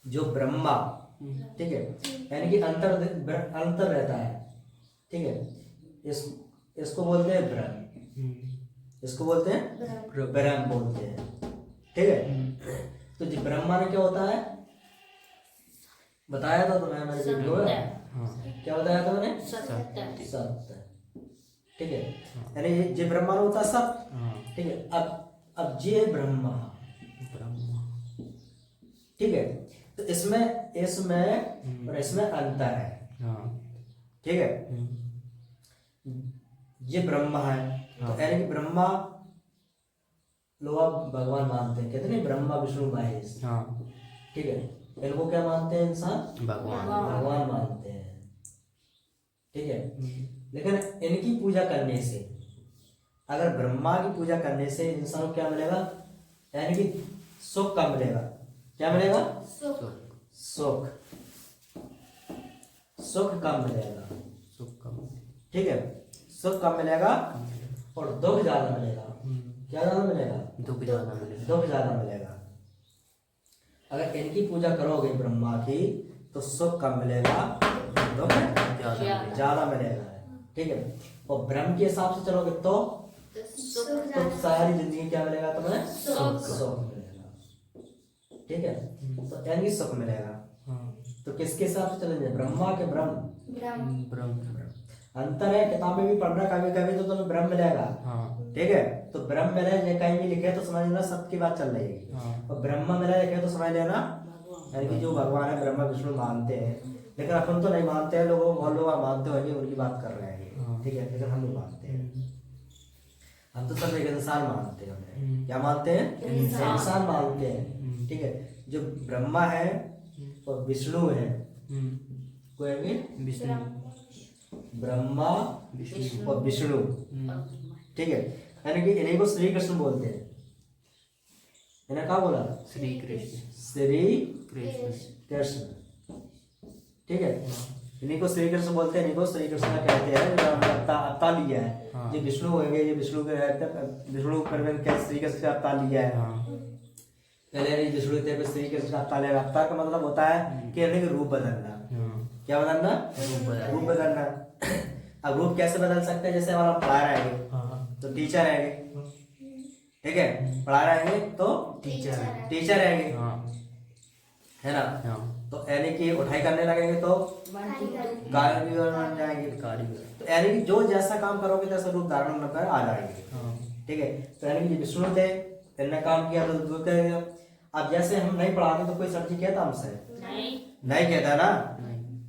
जो ब्रह्मा, ठीक है, यानी कि अंतर रहता है, ठीक है, इसको बोलते हैं ब्रह्म, इसको बोलते हैं ब्रह्म बोलते हैं, ठीक है। तो जो ब्रह्म माने क्या होता है, बताया था तुम्हें मैंने वीडियो में, क्या बताया था मैंने, सत्य, ठीक है, यानी जो ब्रह्म माने होता है सत्य, ठीक है। अब जे ब्रह्मा, ठीक है, तो इसमें और इसमें अंतर है, ठीक है। ये ब्रह्मा है, तो यानी कि ब्रह्मा लोग भगवान मानते हैं, कहते नहीं ब्रह्मा विष्णु महेश, ठीक है, इनको क्या मानते हैं इंसान, भगवान मानते हैं, ठीक है। लेकिन इनकी पूजा करने से, अगर ब्रह्मा की पूजा करने से इंसान को क्या मिलेगा, यानी कि सुख का मिलेगा, क्या मिलेगा, सुख कम मिलेगा, ठीक है, सुख कम मिलेगा और दुख ज्यादा मिलेगा, क्या ज्यादा मिलेगा, दुख ज्यादा मिलेगा। अगर इनकी पूजा करोगे ब्रह्मा की तो सुख कम मिलेगा, दुख ज्यादा मिलेगा, ठीक है। और ब्रह्म के हिसाब से चलोगे तो सारी जिंदगी क्या मिलेगा तुम्हें, सुख मिलेगा, ठीक है। तो यानी सुख मिलेगा, तो किसके हिसाब से चलेंगे, ब्रह्मा के ब्रह्म। अंतर है, किताब में भी पढ़ना, कभी कभी तो तुम्हें ब्रह्म मिलेगा, ठीक है, तो ब्रह्म मिले ये कहीं भी लिखे तो समझ लेना सत्य की बात चल रही है, और ब्रह्म मिले लिखे तो समझ लेना यानी कि जो भगवान है ब्रह्मा विष्णु मानते हैं, लेकिन अपन तो नहीं मानते हैं, बहुत लोग मानते होंगे, उनकी बात कर रहे हैं, ठीक है, लेकिन हम नहीं मानते हैं, हम तो सब एक इंसान मानते हैं उन्हें, क्या मानते हैं, इंसान मानते हैं, ठीक है। जो ब्रह्मा है और विष्णु है, कोई ब्रह्मा और विष्णु, ठीक है, यानी कि इन्हीं को श्री कृष्ण बोलते हैं, इन्हें क्या बोला, श्री कृष्ण, ठीक है, इन्हीं को श्री कृष्ण बोलते हैं, इन्हीं को श्री कृष्ण कहते हैं, जो अवतार लिया है, ये विष्णु होंगे, ये विष्णु के विष्णु पर श्री कृष्ण का अवतार लिया है, पहले विष्णु थे श्री कृष्ण का अवतार लिया। अवतार का मतलब होता है कि इन्हें रूप बदलना, क्या बदलना, रूप बदलना। अब रूप कैसे बदल सकते हैं, जैसे हमारा पढ़ा रहेंगे तो टीचर रहेंगे, ठीक है, पढ़ा रहेंगे तो टीचर रहेंगे, है ना, तो यानी कि उठाई करने लगेंगे तो कारीगर बन जाएंगे, तो यानी कि जो जैसा काम करोगे तैसा रूप धारण कर आ जाएंगे, ठीक है। तो यानी कि विष्णु थे, इन्होंने काम किया तो दूर करेगा। अब जैसे हम नहीं पढ़ाते तो कोई सर जी कहता हमसे, नहीं कहता ना,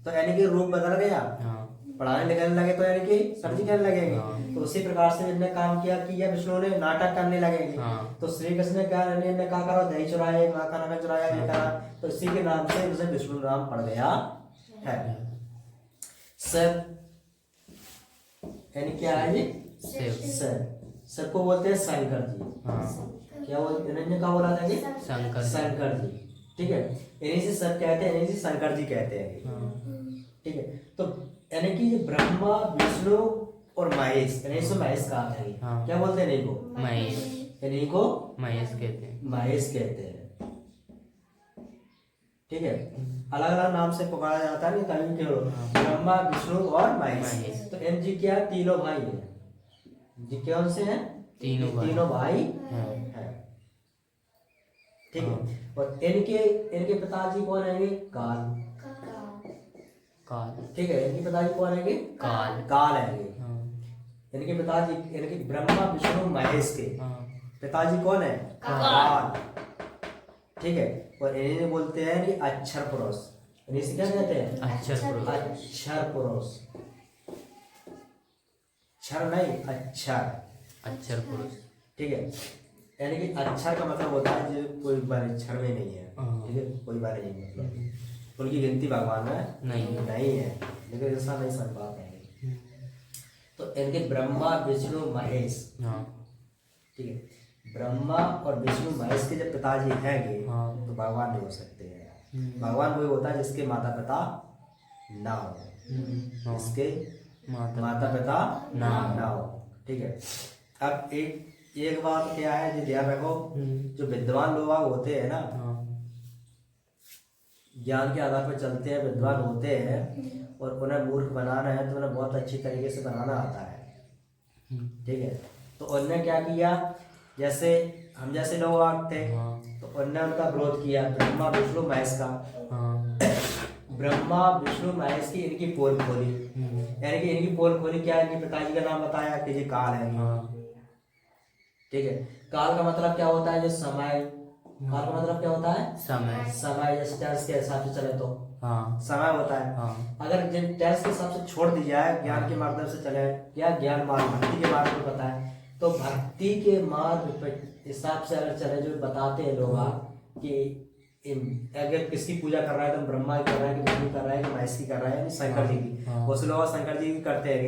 तो यानी कि रूप बदल गया, पढ़ाने लिखाने लगे तो यानी कि सर जी कहने लगेंगे, तो उसी प्रकार से इन्होंने काम किया कि यह विष्णु ने नाटक करने लगेंगे, तो श्री कृष्ण ने क्या कहा, दही चुराए, माँ का नाटक चुराया, ये करा, तो इसी के नाम से उसे विष्णु नाम पड़ गया है। सर यानी क्या है ये, सर को बोलते हैं शंकर जी, क्या बोलते, इन्होंने क्या बोला था कि शंकर जी, ठीक है, इन्हीं से सर कहते हैं, इन्हीं से शंकर जी कहते हैं, ठीक है। तो यानी कि ब्रह्मा विष्णु और महेश, इन्हीं से महेश कहा था, क्या बोलते हैं इन्हीं को, इन्हीं को महेश कहते हैं, ठीक है। अलग अलग नाम से पुकारा जाता है, तभी क्यों ब्रह्मा विष्णु और महेश, तो इन जी क्या तीनों भाई हैं, जी कौन से हैं, तीनों भाई हैं, ठीक है। और इनके पिताजी कौन रहेंगे, काल, ठीक है, इनके पिताजी कौन रहेंगे, काल रहेंगे, इनके पिताजी, इनके ब्रह्मा विष्णु महेश के पिताजी कौन है, काल, ठीक है। और इन्हें बोलते हैं कि अक्षर पुरुष, इन्हें से क्या कहते हैं, अक्षर पुरुष, क्षर नहीं, अक्षर पुरुष, ठीक है। यानी कि अक्षर का मतलब होता है जो कोई बारे क्षर में नहीं है, ठीक है, कोई बारे नहीं, मतलब उनकी गिनती भगवान में नहीं है, लेकिन ऐसा नहीं समझ पाते हैं। तो इनके ब्रह्मा विष्णु महेश, ठीक है, ब्रह्मा और विष्णु महेश के जब पिताजी हैं तो भगवान नहीं हो सकते हैं, भगवान वही होता है जिसके माता पिता ना हो, जिसके माता पिता ना हो, ठीक है। अब एक बात क्या है जो ध्यान रखो, जो विद्वान लोग होते हैं ना, ज्ञान के आधार पर चलते हैं, विद्वान होते हैं और उन्हें मूर्ख बनाना है तो उन्हें बहुत अच्छी तरीके से बनाना आता है। ठीक है, तो उनने क्या किया, जैसे हम जैसे लोग थे तो उनने उनका विरोध किया, ब्रह्मा विष्णु महेश का। ब्रह्मा विष्णु महेश की इनकी पोल खोली, यानी कि इनकी पोल खोली क्या, इनके पिताजी का नाम बताया कि ये काल है। ठीक है, काल का मतलब क्या होता है, जो समय, काल का मतलब क्या होता है, समय। समय जैसे टेरेस के हिसाब से चले तो समय होता है। अगर जिन टेरेस के हिसाब से छोड़ दी जाए, ज्ञान के माध्यम से चले, या ज्ञान मार्ग भक्ति के मार्ग में बताए, तो भक्ति के मार्ग हिसाब से अगर चले, जो बताते हैं लोग कि अगर किसकी पूजा कर रहा है तो ब्रह्मा की कर रहा है कि विष्णु कर रहा है कि महेश की कर रहा है, शंकर जी की। उस लोग शंकर जी की करते हैं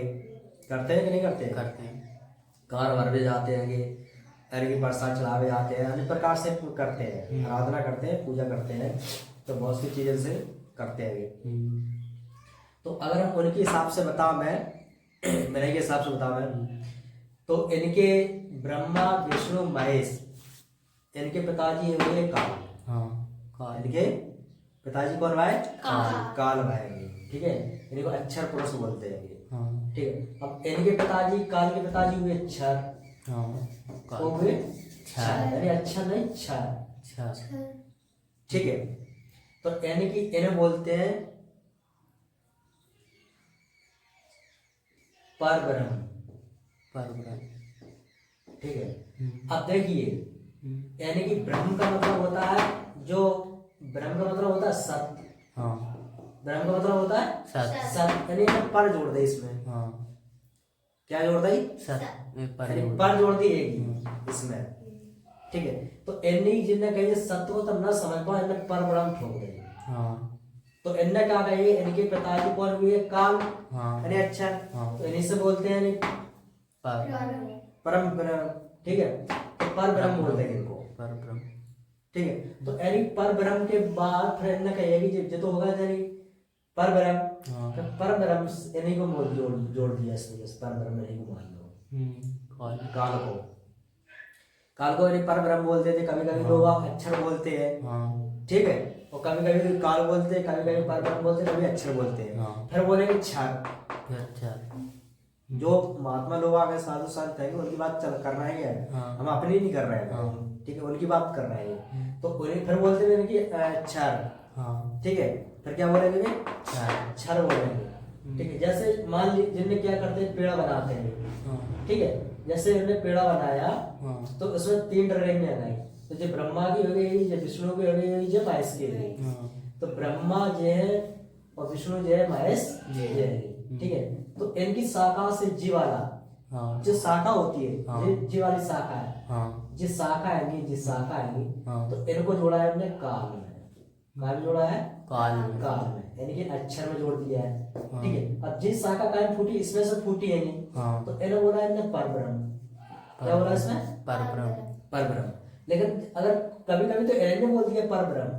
कि नहीं करते हैं? करते हैं। कार भरवे जाते हैं, अरे की प्रसाद चढ़ावे जाते हैं, अन्य प्रकार से करते हैं, आराधना करते हैं, पूजा करते हैं, तो बहुत सी चीजें से करते हैं। तो अगर हम उनके हिसाब से बताऊं, मेरे के हिसाब से बताऊं मैं, तो इनके ब्रह्मा विष्णु महेश, इनके पिताजी हुए काल। इनके पिताजी कौन भाई? काल भाई। ठीक है, इनको अक्षर पुरुष बोलते हैं। ठीक है, अब इनके पिताजी, काल के पिताजी हुए क्षर, हुए क्षर, यानी अच्छा नहीं क्षर। ठीक है, तो यानी कि इन्हें बोलते हैं परब्रह्म। ठीक है, अब देखिए, यानी कि ब्रह्म का मतलब होता है, जो ब्रह्म का मतलब होता है सत्य। ब्रह्म का मतलब होता है सत्य, यानी पर जोड़ दे इसमें। क्या जोड़ दी? सत्य, पर जोड़ दी एक इसमें। ठीक है, तो इन्हीं जिनने कही सत्य को तब न समझ पाओ, इन्हें पर ब्रह्म ठोक दे। तो इनने क्या कही, इनके पिताजी कौन हुए? काल, यानी अच्छा, तो इन्हीं से बोलते हैं परम ब्रह्म। ठीक है, तो पर ब्रह्म बोलते हैं इनको, पर ब्रह्म। ठीक है, तो यानी पर ब्रह्म के बाद फिर इन्हें कहेगी जो तो होगा यानी पर ब्रह्म, पर ब्रह्म इन्हीं को जोड़ दिया इसमें, पर ब्रह्म इन्हीं को मान लो। काल को पर ब्रह्म बोलते थे, कभी कभी लोग अक्षर बोलते हैं। ठीक है, और कभी कभी काल बोलते हैं, कभी कभी पर ब्रह्म बोलते हैं, कभी अक्षर बोलते हैं। फिर बोलेंगे क्षर। जो महात्मा लोग आ गए, साधु संत है, उनकी बात कर रहे हैं, हम अपनी नहीं कर रहे हैं। ठीक है, उनकी बात कर रहे हैं, तो उन्हें फिर बोलते हैं कि क्षर। ठीक है, फिर क्या बोलेंगे? क्षर बोलेंगे। ठीक है, जैसे मान लीजिए जिनने क्या करते हैं, पेड़ा बनाते हैं। ठीक है, जैसे उन्होंने पेड़ा बनाया तो उसमें 3 ड्राइंग लगाई, तो जो ब्रह्मा की हो गई, जो विष्णु की हो गई, जो महेश की हो गई। तो ब्रह्मा जो है और विष्णु जो है, महेश जो है। ठीक है, तो इनकी शाखा से जी वाला जो शाखा होती है, जी वाली शाखा है, जिस शाखा है, जिस शाखा है, तो इनको जोड़ा है हमने काल में। काल जोड़ा है काल में, यानी कि अक्षर में जोड़ दिया है। ठीक है, अब जिस शाखा काल फूटी, इसमें से फूटी है नहीं, तो इन्हें बोला है परब्रह्म। क्या बोला इसमें? परब्रह्म। लेकिन अगर कभी कभी तो इन्हें बोल दिया परब्रह्म,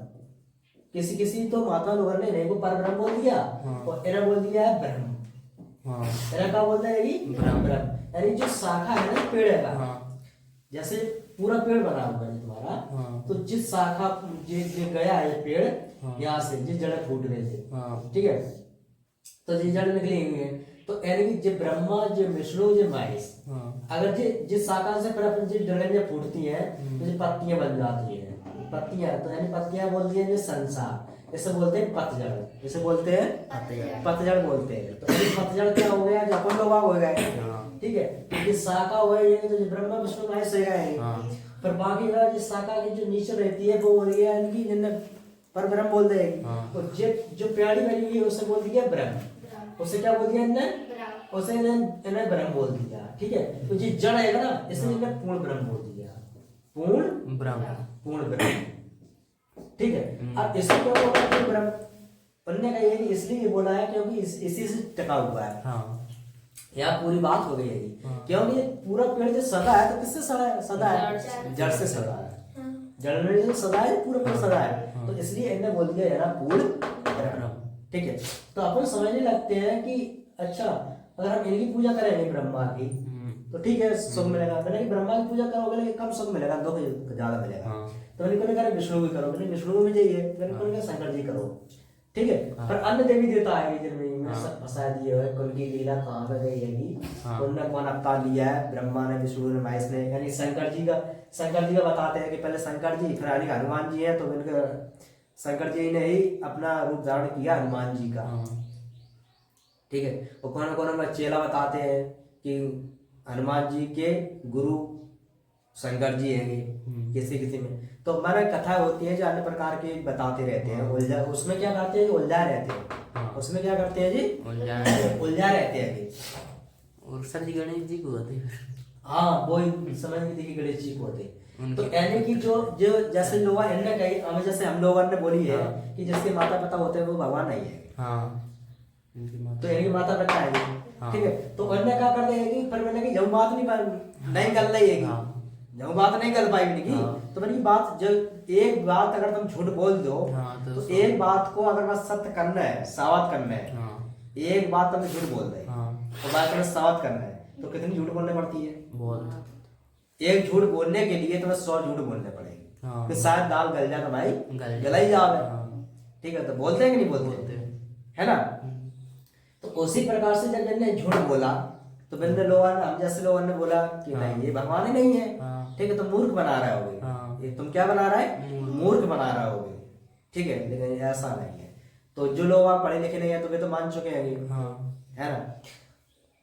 किसी तो माता लोगों ने इन्हें को परब्रह्म बोल दिया और इन्हें बोल दिया है ब्रह्म। इन्हें क्या बोलते हैं? ब्रह्म। यानी जो शाखा है ना पेड़ का, जैसे पूरा पेड़ बना हुआ है तुम्हारा, तो जिस शाखा जो गया है पेड़, यहाँ से जिस जड़ फूट रहे थे, ठीक है, तो जिस जड़ निकली हुई है, तो यानी कि जो ब्रह्मा, जो विष्णु, जो महेश, अगर जिस शाखा से जिस जड़ें जब फूटती है तो जो पत्तियां बन जाती है, पत्तियां, तो यानी पत्तियां बोलती है संसार, इसे बोलते हैं पतझड़। इसे बोलते हैं पतझड़ बोलते हैं। तो पतझड़ क्या हो गया? जो अपन लोग हो गए, ठीक है, जिस शाखा हो गई, तो जो ब्रह्मा विष्णु महेश हो गए, पर बाकी का जिस शाखा की जो नीचे रहती है वो हो रही है इनकी, जिन्हें पर ब्रह्म बोल देगी। और जो प्यारी बनी हुई है उसे बोल दिया ब्रह्म, उसे क्या बोल दिया इन्हें? उसे इन्हें ब्रह्म बोल दिया। ठीक है, तो जो जड़ है ना, इसलिए इन्हें पूर्ण ब्रह्म बोल दिया, पूर्ण ब्रह्म। ठीक है, अब इसको क्या बोला है? ब्रह्म। उन्होंने कहा ये इसलिए बोला है क्योंकि इसी से टका हुआ है। यहाँ पूरी बात हो गई है, क्योंकि ये पूरा पेड़ जो सदा है, तो किससे सदा है? जड़ से सदा है। जड़ में जो सदा है, पूरा पेड़ सदा है, तो इसलिए इन्हें बोल दिया यार पूर्ण ब्रह्म। ठीक है, तो अपन समझने लगते हैं कि अच्छा, अगर हम इनकी पूजा करेंगे ब्रह्मा की, तो ठीक है सुख मिलेगा। मैंने कि ब्रह्मा की पूजा करोगे लेकिन कम सुख मिलेगा, दुख ज्यादा मिलेगा। तो मैंने को कहा विष्णु की करो, मैंने विष्णु में चाहिए, मैंने को कहा शंकर जी करो, ठीक है। पर अन्य देवी देवता आएंगे जिनमें फंसा दिए हुए, उनकी लीला कहाँ पे गई है, उनने कौन अवतार लिया है, ब्रह्मा ने, विष्णु ने, महेश ने, यानी शंकर जी का बताते हैं कि पहले शंकर जी फिर यानी हनुमान जी है, तो इनका शंकर जी ने ही अपना रूप धारण किया हनुमान जी का, ठीक है। वो कौन कौन में चेला बताते हैं कि हनुमान जी के गुरु शंकर जी हैं किसी किसी में। तो हमारा कथा होती है जो अन्य प्रकार के बताते रहते हैं, उलझा, उसमें क्या कहते हैं, उलझा रहते हैं, उसमें क्या करते हैं जी, उलझा रहते हैं जी। और सर जी गणेश जी को होते हैं, हाँ वो समझ में थी कि गणेश जी को होते। तो यानी कि जो जो जैसे लोग इनने कही, हमें जैसे हम लोगों ने बोली है कि जिसके माता पिता होते हैं वो भगवान नहीं है, तो इनकी माता पिता है, ठीक है। तो अन्य क्या करते हैं कि पर मैंने कि जब बात नहीं कर रही है, जब बात नहीं कर पाई इनकी, तो मैंने बात जब एक बात अगर तुम झूठ बोल दो, तो एक बात को अगर बस सत्य करना है, साबित करना है, एक बात तुमने झूठ बोल दे तो बात तुम्हें साबित करना है, तो कितनी झूठ बोलने पड़ती है, बहुत। एक झूठ बोलने के लिए तुम्हें 100 झूठ बोलने पड़ेगी, फिर शायद दाल गल जाए तो भाई गला ही जावे, ठीक है। तो बोलते हैं कि नहीं बोलते, है ना। तो उसी प्रकार से जब मैंने झूठ बोला तो मैंने हम जैसे लोगों ने बोला कि नहीं ये भगवान ही नहीं है, ठीक है, तो मूर्ख बना रहे होगे, ये तुम क्या बना रहा है, मूर्ख बना रहे होगे, ठीक है। लेकिन ऐसा नहीं है। तो जो लोग वहां पढ़े लिखे नहीं है तो वे तो मान चुके हैं, है ना।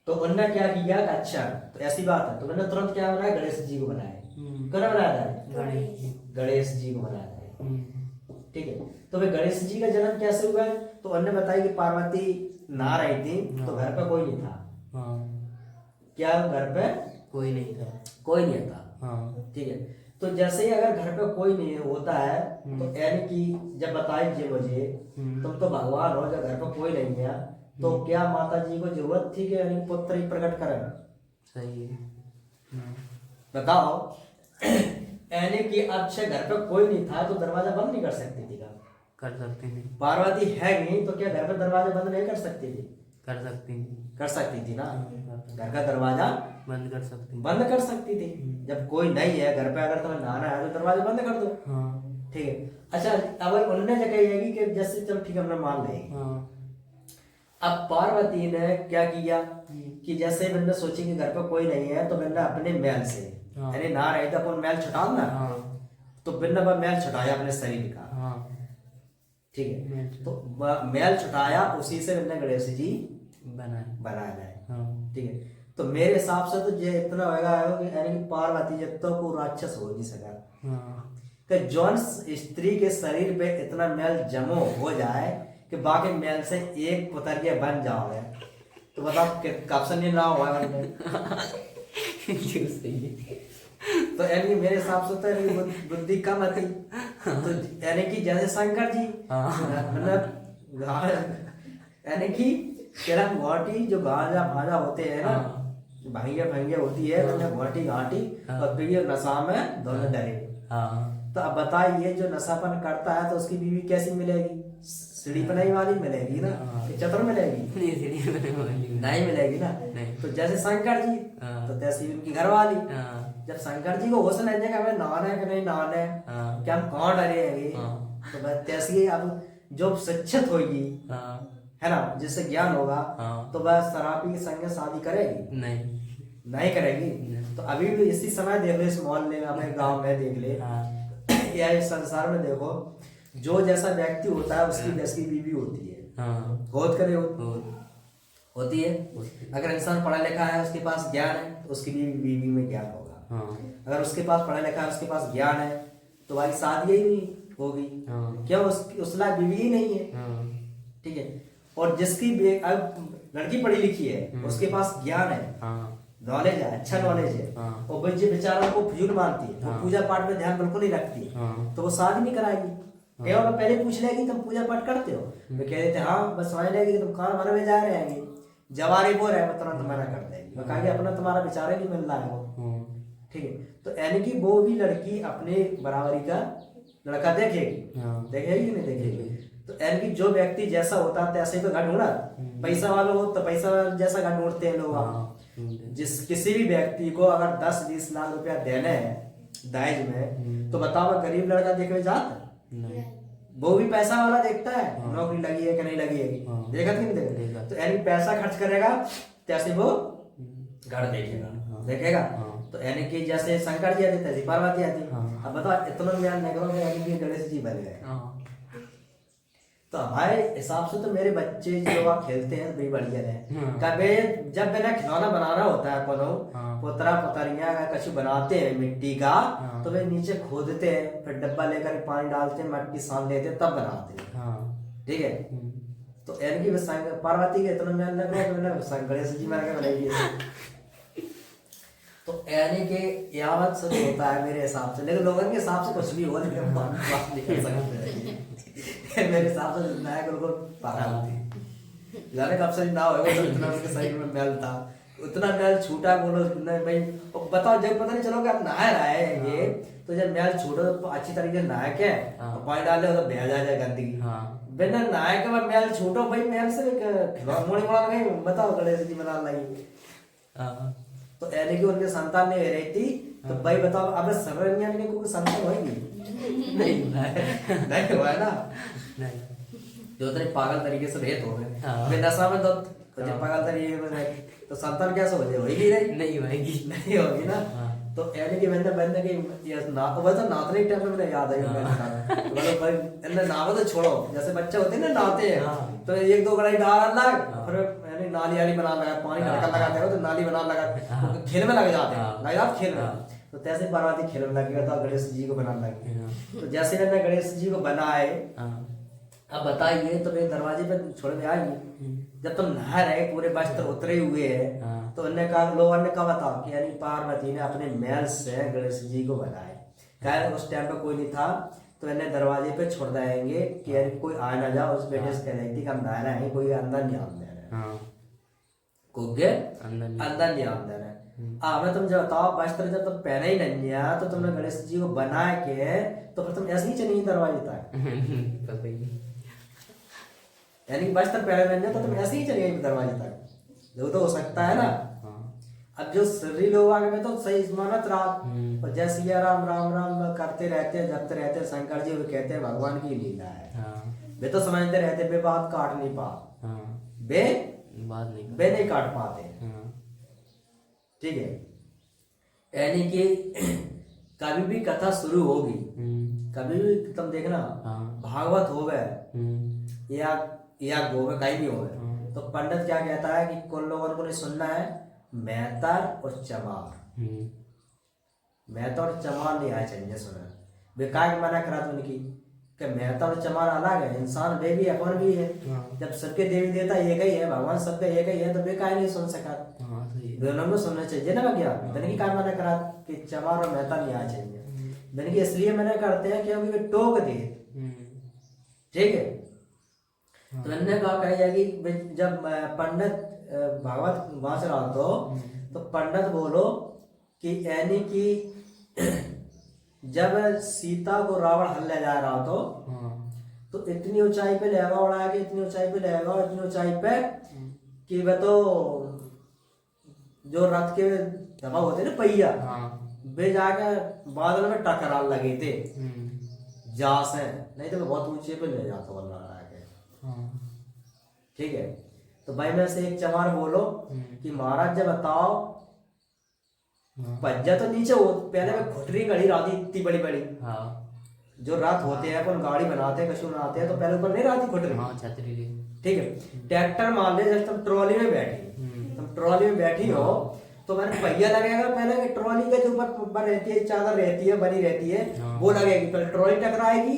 तो उन्होंने क्या किया, अच्छा तो ऐसी बात है, तो मैंने तुरंत क्या बनाया, गणेश जी को बनाया। कौन बनाया था, गणेश जी को बनाया था, ठीक है। तो वे गणेश जी का जन्म कैसे हुआ, तो उन्होंने बताया कि पार्वती नहा रही थी, तो घर पे कोई नहीं था, क्या घर पे कोई नहीं था, ठीक है। तो जैसे ही अगर घर पे कोई नहीं होता है, तो यानी कि जब बताई जी मुझे तुम तो भगवान हो, जब घर पे कोई नहीं है, तो क्या माता जी को जरूरत थी कि यानी पुत्र ही प्रकट करें, सही है, बताओ। यानी कि अच्छे घर पे कोई नहीं था तो दरवाजा बंद नहीं कर सकती थी, कर सकती थी। पार्वती है नहीं तो क्या घर पे दरवाजा बंद नहीं कर सकती थी, कर सकती थी ना, घर का दरवाजा बंद कर सकती थी। जब कोई नहीं है घर पे, अगर तुम्हें नहाना है तो दरवाजा बंद कर दो, ठीक है। अच्छा अब उन्होंने जगह है कि जैसे चलो ठीक है हमने मान लिया, अब पार्वती ने क्या किया कि जैसे मैंने सोची कि घर पे कोई नहीं है, तो मैंने अपने मैल से, यानी नहा रहे थे अपन मैल छुटाओ ना, तो मैंने मैल छुटाया अपने शरीर का, ठीक है। तो मैल छुटाया, उसी से मैंने गणेश जी बनाया है, ठीक है। तो मेरे हिसाब से तो ये इतना होगा यानी कि पार्वती जब तो को राक्षस हो नहीं सका कि जौन स्त्री के शरीर पे इतना मैल जमो हो जाए कि बाकी मैल से एक पुतरिया बन जाओगे, तो बताओ कब से नहीं रहा होगा तो यानी मेरे हिसाब से तो बुद्धि कम थी, तो यानी कि जैसे शंकर जी मतलब यानी कि तेरा घाटी जो गांजा भाजा होते हैं ना, भंगे होती है, घाटी घाटी और फिर ये नशा में दोनों डरे। तो अब बताइए जो नशापन करता है तो उसकी बीवी कैसी मिलेगी, सीढ़ी पनाई वाली मिलेगी ना, चतुर मिलेगी, नहीं मिलेगी ना। तो जैसे शंकर जी तो तैसी उनकी घरवाली, जब शंकर जी को होश नहीं है कि हमें नहाना है कि नहीं नहाना है, क्या हम कहाँ डरे हैं, तो बस तैसी अब जो शिक्षित होगी, है ना, जिससे ज्ञान होगा, तो वह शराबी के संग शादी करेगी, नहीं करेगी। तो अभी भी इसी समय देख ले, इस मोहल्ले में, अपने गांव में देख ले, या इस संसार में देखो, जो जैसा व्यक्ति होता है उसकी जैसी बीवी होती है, होत करे होती है। अगर इंसान पढ़ा लिखा है, उसके पास ज्ञान है, तो उसकी बीवी में ज्ञान होगा। अगर उसके पास पढ़ा लिखा है, उसके पास ज्ञान है, तो भाई शादी ही नहीं होगी, क्यों, उस लायक बीवी ही नहीं है, ठीक है। और जिसकी लड़की पढ़ी लिखी है, उसके पास ज्ञान है, नॉलेज है, अच्छा नॉलेज है, और बच्चे बेचारों को फिजूल मानती है, वो पूजा पाठ में ध्यान बिल्कुल नहीं रखती, तो वो शादी नहीं कराएगी। एवं पहले पूछ लेगी तुम पूजा पाठ करते हो, वे कह देते हाँ, बस समझ लेगी तुम कहाँ मन में जा रहे हैं, जवारी बोल रहे हैं, तुरंत मना कर देगी, वो कहेंगे अपना तुम्हारा विचार ही नहीं मिल रहा है वो, ठीक है। तो यानी कि वो भी लड़की अपने बराबरी का लड़का देखेगी नहीं देखेगी। तो यानी कि जो व्यक्ति जैसा होता है तैसे ही तो घर ढूंढा, पैसा वालों हो तो पैसा जैसा घर ढूंढते हैं लोग, जिस किसी भी व्यक्ति को अगर 10-20 लाख रुपया देने हैं दहेज में, तो बताओ वह गरीब लड़का देखने जाता है? नहीं। वो भी पैसा वाला देखता है नौकरी लगी है कि नहीं लगी है, देखा कि नहीं देखा? तो यानी पैसा खर्च करेगा तैसे वो घर देखेगा, देखेगा। तो यानी कि जैसे शंकर जी आते तैसे पार्वती आती। अब बताओ इतना ज्ञान निकलो यानी कि गणेश जी बन गए। तो हमारे हिसाब से तो मेरे बच्चे जो आप खेलते हैं बड़ी बढ़िया है। कभी जब मैंने खिलौना बनाना होता है कोनो पोतरा पोतरिया का कुछ बनाते हैं मिट्टी का, तो वे नीचे खोदते हैं, फिर डब्बा लेकर पानी डालते हैं, मट्टी सान लेते हैं, तब बनाते हैं। ठीक है। तो यानी कि पार्वती के इतना ज्ञान लग रहा है, मैंने गणेश जी मार के बनाई। तो यानी कि यावत सच होता है मेरे हिसाब से, लेकिन लोगों के हिसाब से कुछ भी हो, लेकिन बात नहीं कर सकते। मेरे हिसाब से नायक बिल्कुल पागल थी, जाने कब से ना होगा तो इतना उसके शरीर में मैल था, उतना मैल छूटा बोलो नहीं भाई। बताओ जब पता नहीं चलो कि आप नहा रहा है ये, तो जब मैल छूटो तो अच्छी तरीके से नहा के पानी डाले तो बह जाए गंदगी। बिना नहाए के बाद मैल छूटो भाई, मैल से मोड़ी मोड़ा नहीं। बताओ गणेश जी बना लगी। तो यानी कि उनके संतान नहीं रही थी, तो भाई बताओ अब सर्वज्ञान की कोई संतान होगी? नहीं हुआ है ना। जो तेरे पागल तरीके से भेद हो गए नशा में, तो जब पागल तरीके में तो संतान कैसे हो जाए? होगी नहीं होगी ना। तो यानी कि मैंने कि ये ना वो तो नातने के टाइम में मुझे याद है मतलब भाई इन्हें नाव तो छोड़ो, जैसे बच्चे होते हैं ना नहाते हैं, तो 1-2 कड़ाई डाल लग, फिर यानी नाली वाली बना लगा, पानी लगाते हो तो नाली बना लगा, खेल में लग जाते हैं, लग जाते खेल में। तो तैसे पार्वती खेलने लगी तो गणेश जी को बनाने लगी। तो जैसे मैंने गणेश जी को बनाए, अब बताइए तो मेरे दरवाजे पे छोड़ के आएगी, जब तुम नहा रहे पूरे वस्त्र उतरे हुए हैं, तो लोगों ने कहा बताओ कि यानी पार्वती ने अपने मैल से गणेश जी को बनाए। क्या उस टाइम पे कोई नहीं था, तो इन्हें दरवाजे पे छोड़ देंगे कि यानी कोई आ ना जाओ। उस बेटे से कह रही थी कि हम नहा रहे हैं, कोई अंदर नहीं आने देना, अंदर नहीं आने देना। मैं तुम जब बताओ वस्त्र जब तुम पहने ही नहीं है, तो तुमने गणेश जी को बना के तो फिर तुम ऐसे ही चलेंगे दरवाजे तक। यानी वस्त्र पहने नहीं है तो तुम ऐसे ही चलेंगे दरवाजे तक, जो तो हो सकता है ना। अब जो शरीर लोग आगे में तो सही मानत रहा, और जैसे ये राम राम राम करते रहते जपते रहते, शंकर जी वो कहते हैं भगवान की लीला है। वे तो समझते रहते बे बात काट नहीं पा, बे नहीं काट पाते। ठीक है। यानी कि कभी भी कथा शुरू होगी, कभी भी तुम देखना भागवत हो गए या गोवे कहीं भी हो गए, तो पंडित क्या कहता है कि कुल लोगों को नहीं सुनना है मेहतर और चमार। मेहतर और चमार नहीं आए चाहिए सुना, वे काय मना करा तो उनकी कि मेहतर और चमार अलग है, इंसान वे भी अपन भी है। जब सबके देवी देवता एक ही है, भगवान सबका एक ही है, तो वे काय नहीं सुन सका, दोनों में सुनना चाहिए ना। क्या मैंने की काय मना करा कि चमार और मेहतर नहीं आना चाहिए? मैंने कि इसलिए मना करते हैं क्योंकि वे टोक दे। ठीक है। तो मैंने कहा कि जब पंडित भागवत वाच रहा तो पंडित बोलो कि यानी कि जब सीता को रावण हल ले जा रहा तो इतनी ऊंचाई पे लेगा उड़ा के, इतनी ऊंचाई पे लेगा और इतनी ऊंचाई पे कि वह तो जो रथ के दबा होते ना पहिया, वे जाके बादल में टकरा लगे थे जा से, नहीं तो बहुत ऊंचे पे ले जाता बोल रहा है। ठीक है। तो भाई में से एक चमार बोलो कि महाराज जब बताओ पज्जा तो नीचे हो, पहले में खुटरी गड़ी राती इतनी बड़ी बड़ी, जो रात होते हैं अपन गाड़ी बनाते हैं, कशु बनाते हैं, तो पहले ऊपर नहीं रहती खुटरी। ठीक है। ट्रैक्टर मान ले जब तुम ट्रॉली में बैठी, तुम ट्रॉली में बैठी हो तो मैंने पहिया लगेगा पहले, ट्रॉली के जो ऊपर रहती है चादर रहती है बनी रहती है, वो लगेगी पहले। ट्रॉली टकराएगी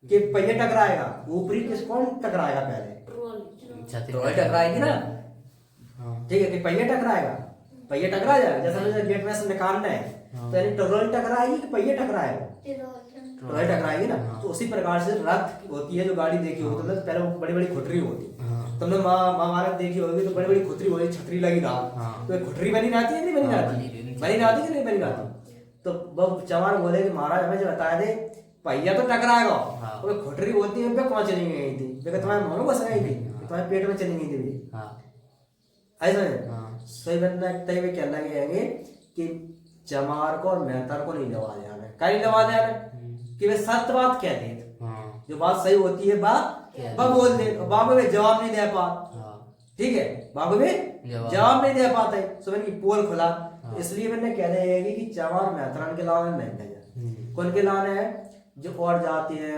कि पहिया टकराएगा, ऊपरी किस कौन टकराएगा? पहले ट्रॉली टकराएगी ना। ठीक है। कि पहिया टकराएगा, पहिया टकरा जाएगा। जैसे मुझे गेट में से निकालना है तो यानी ट्रॉली टकराएगी कि पहिया टकराएगा? ट्रॉली टकराएगी ना। तो उसी प्रकार से रथ होती है जो गाड़ी देखी होगी तुमने, पहले वो बड़ी बड़ी खुटरी होती, तुमने महाभारत देखी होगी तो बड़ी बड़ी खुटरी होगी, छतरी लगी रहा, तो खुटरी बनी रहती है नहीं बनी रहती? बनी रहती कि नहीं बनी रहती? तो वो चमार बोले कि महाराज हमें जो बताया दे पहिया तो टकराएगा, तो खुटरी होती है कौन चली गई थी? तुम्हारे मनो बस गई थी, तुम्हारे पेट में चली गई थी। ऐसा है। हाँ सही बनना तय में क्या लगेंगे कि चमार को और मेहतर को नहीं लगा जाना, क्या नहीं लगा जाना कि वे सत्य बात कह दे, हाँ जो बात सही होती है बा बोल दे, और बाबू में जवाब नहीं दे पा, हाँ ठीक है, बाबू में जवाब नहीं दे पाते, सो मैंने की पोल खुला, तो इसलिए मैंने कह रहे हैं कि चमार मेहतरन के लाने नहीं भेजा। कौन के लाने हैं? जो और जाति है,